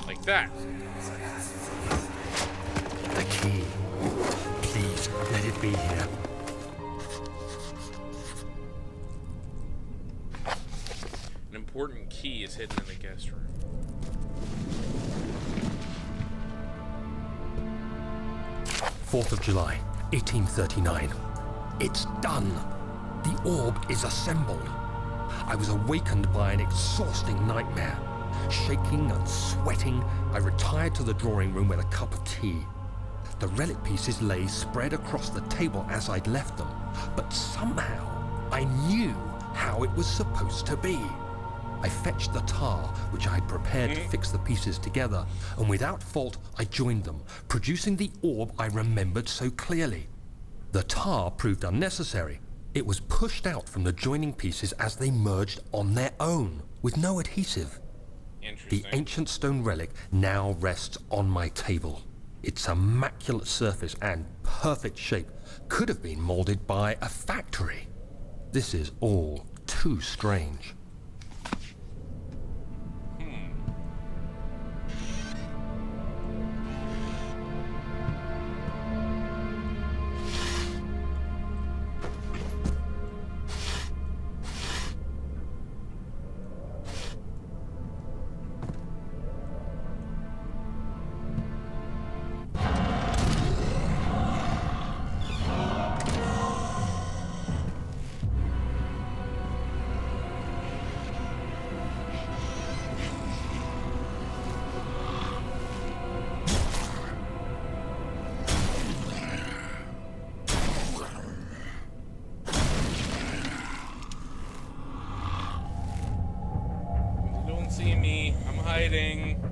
Like that. The key. Please, let it be here. important key is hidden in the guest room. 4th of July, 1839. It's done. The orb is assembled. I was awakened by an exhausting nightmare. Shaking and sweating, I retired to the drawing room with a cup of tea. The relic pieces lay spread across the table as I'd left them, but somehow I knew how it was supposed to be. I fetched the tar, which I had prepared to fix the pieces together, and without fault I joined them, producing the orb I remembered so clearly. The tar proved unnecessary. It was pushed out from the joining pieces as they merged on their own, with no adhesive. The ancient stone relic now rests on my table. Its immaculate surface and perfect shape could have been molded by a factory. This is all too strange. See me. I'm hiding.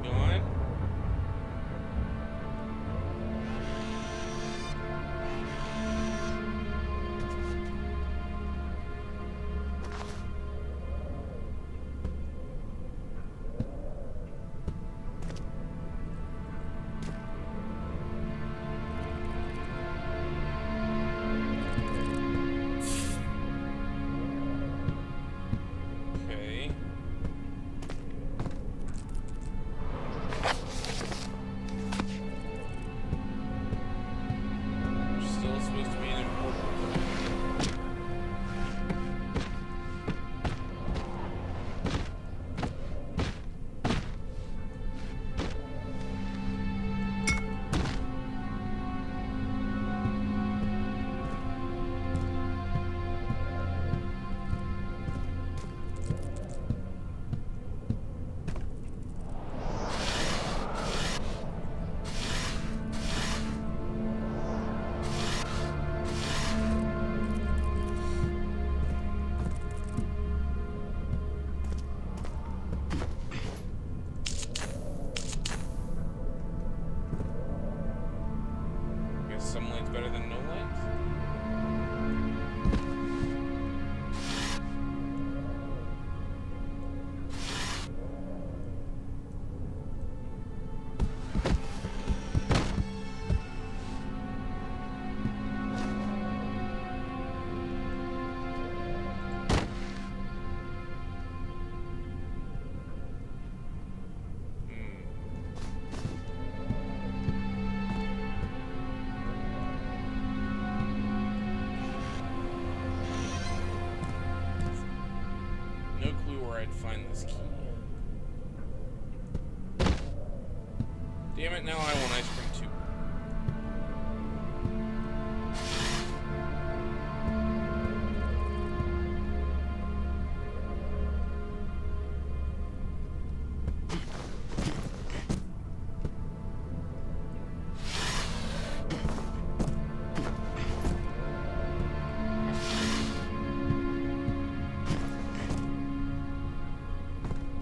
You going? Okay. There's still supposed to be an important. Guess some light's better than no light. No clue where I'd find this key. Damn it, now I want ice cream too.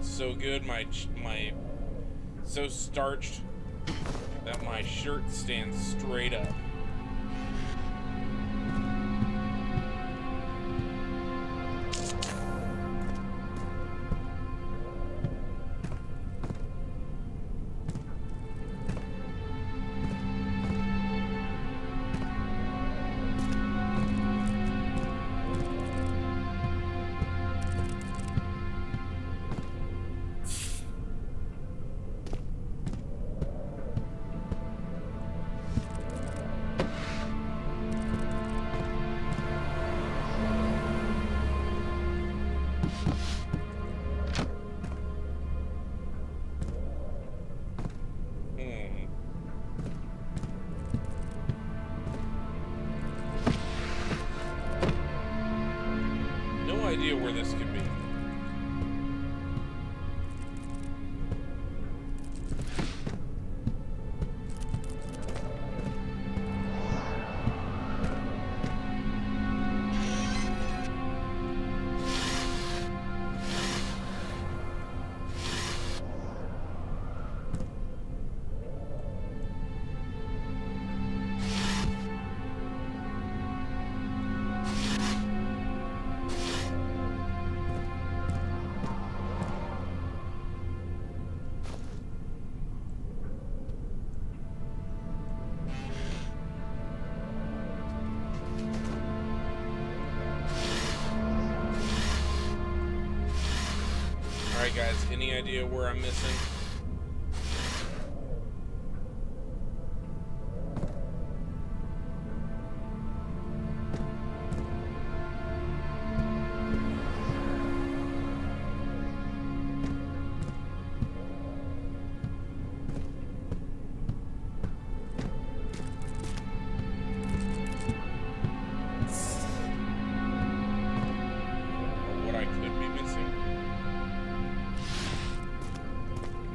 So good, my so starched that my shirt stands straight up. idea where this could be. Alright guys, any idea where I'm missing? Or what I could be missing?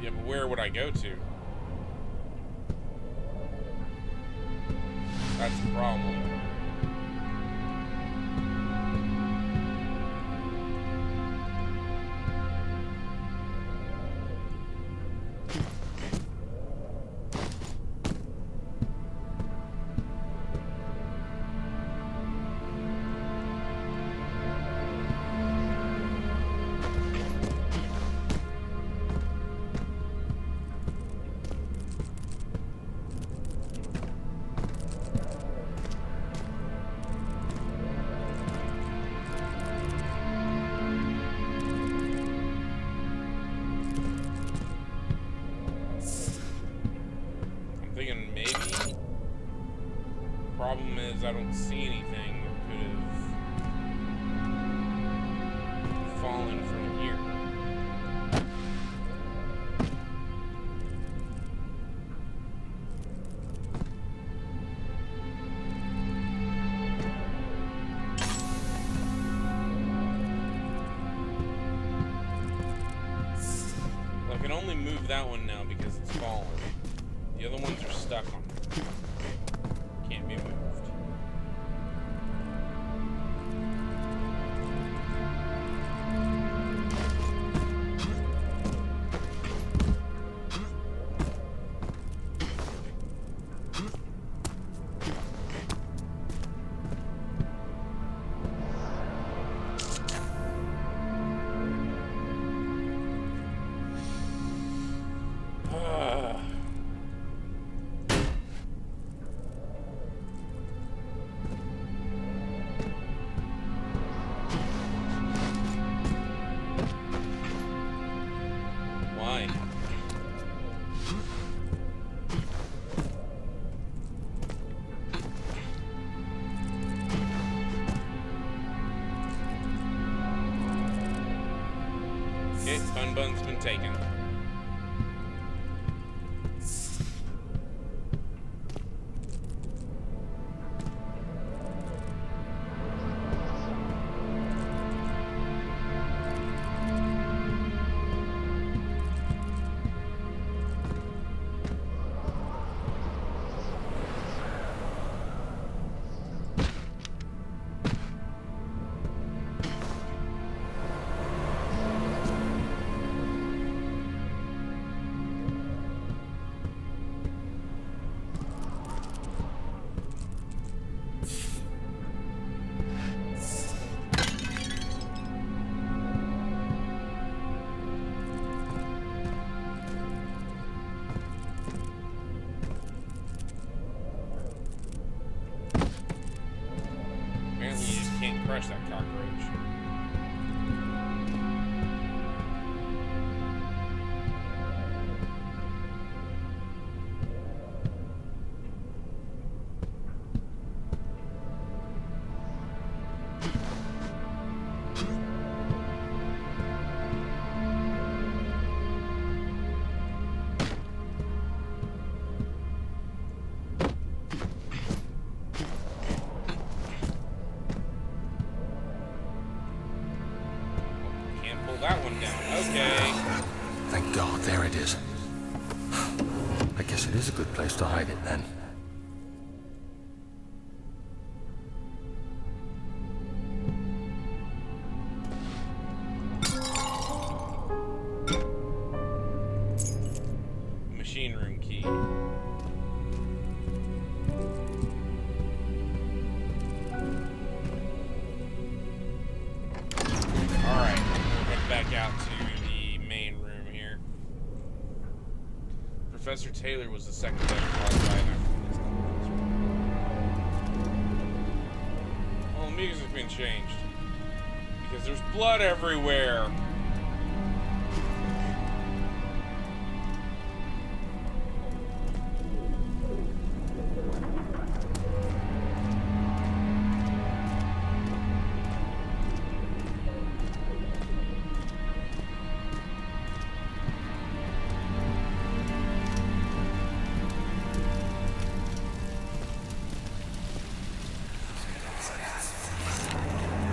Yeah, but where would I go to? That's the problem. I'm thinking maybe. Problem is, I don't see anything that could have fallen from here. Well, I can only move that one now because it's fallen. The other ones are stuck on it. Can't be moved. Why? Okay, Fun Bun's been taken. Apparently you just can't crush that cockroach. that one down. Okay. Thank God, there it is. I guess it is a good place to hide it then. Machine room key. Alright, we'll head back out to the main room here. Professor Taylor was the second that caused by an Well, the music's been changed. Because there's blood everywhere.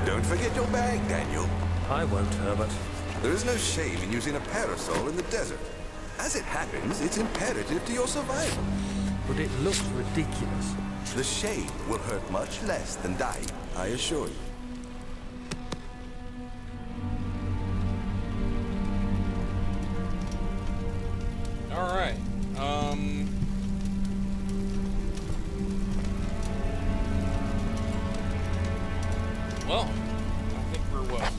Don't forget your bag, Daniel. I won't, Herbert. There is no shame in using a parasol in the desert. As it happens, it's imperative to your survival. But it looks ridiculous. The shade will hurt much less than dying, I assure you. Alright. Well, I think we're what?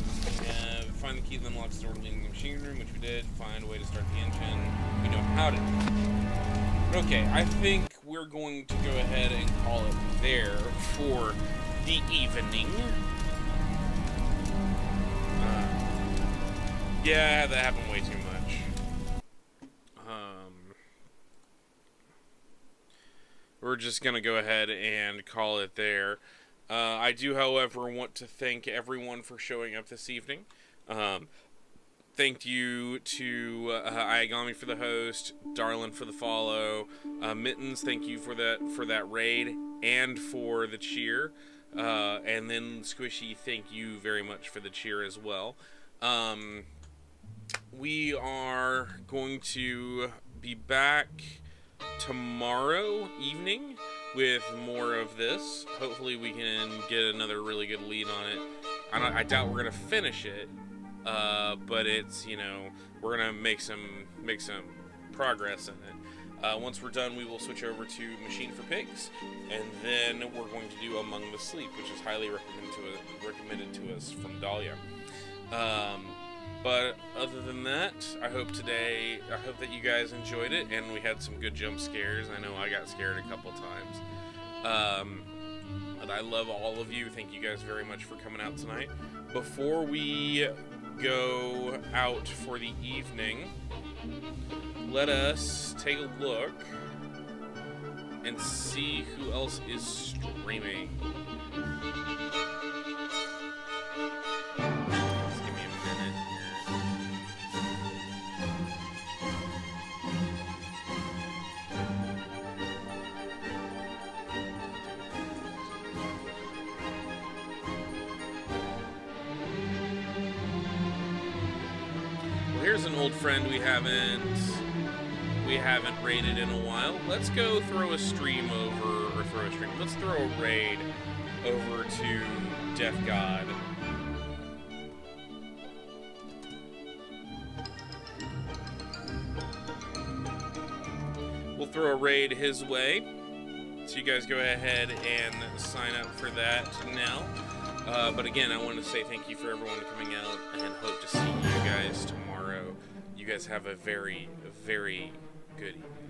Find the key that unlocks the door leading to the machine room, which we did. Find a way to start the engine. We know how to do it. But okay, I think we're going to go ahead and call it there for the evening. Yeah, that happened way too much. We're just going to go ahead and call it there. I do, however, want to thank everyone for showing up this evening. Thank you to Iagami for the host, Darlin for the follow, Mittens, thank you for that raid and for the cheer, and then Squishy, thank you very much for the cheer as well. We are going to be back tomorrow evening with more of this. Hopefully we can get another really good lead on it. I doubt we're gonna finish it, but it's, you know, we're gonna make some progress in it. Once we're done, we will switch over to Machine for Pigs, and then we're going to do Among the Sleep, which is highly recommended to us from Dahlia. But other than that, I hope that you guys enjoyed it, and we had some good jump scares. I know I got scared a couple times. But I love all of you. Thank you guys very much for coming out tonight. Before we go out for the evening, let us take a look and see who else is streaming. Here's an old friend we haven't raided in a while. Let's go throw a stream over, let's throw a raid over to Death God. We'll throw a raid his way. So you guys go ahead and sign up for that now. But again, I want to say thank you for everyone coming out, and hope to see you guys tomorrow. You guys have a very, very good evening.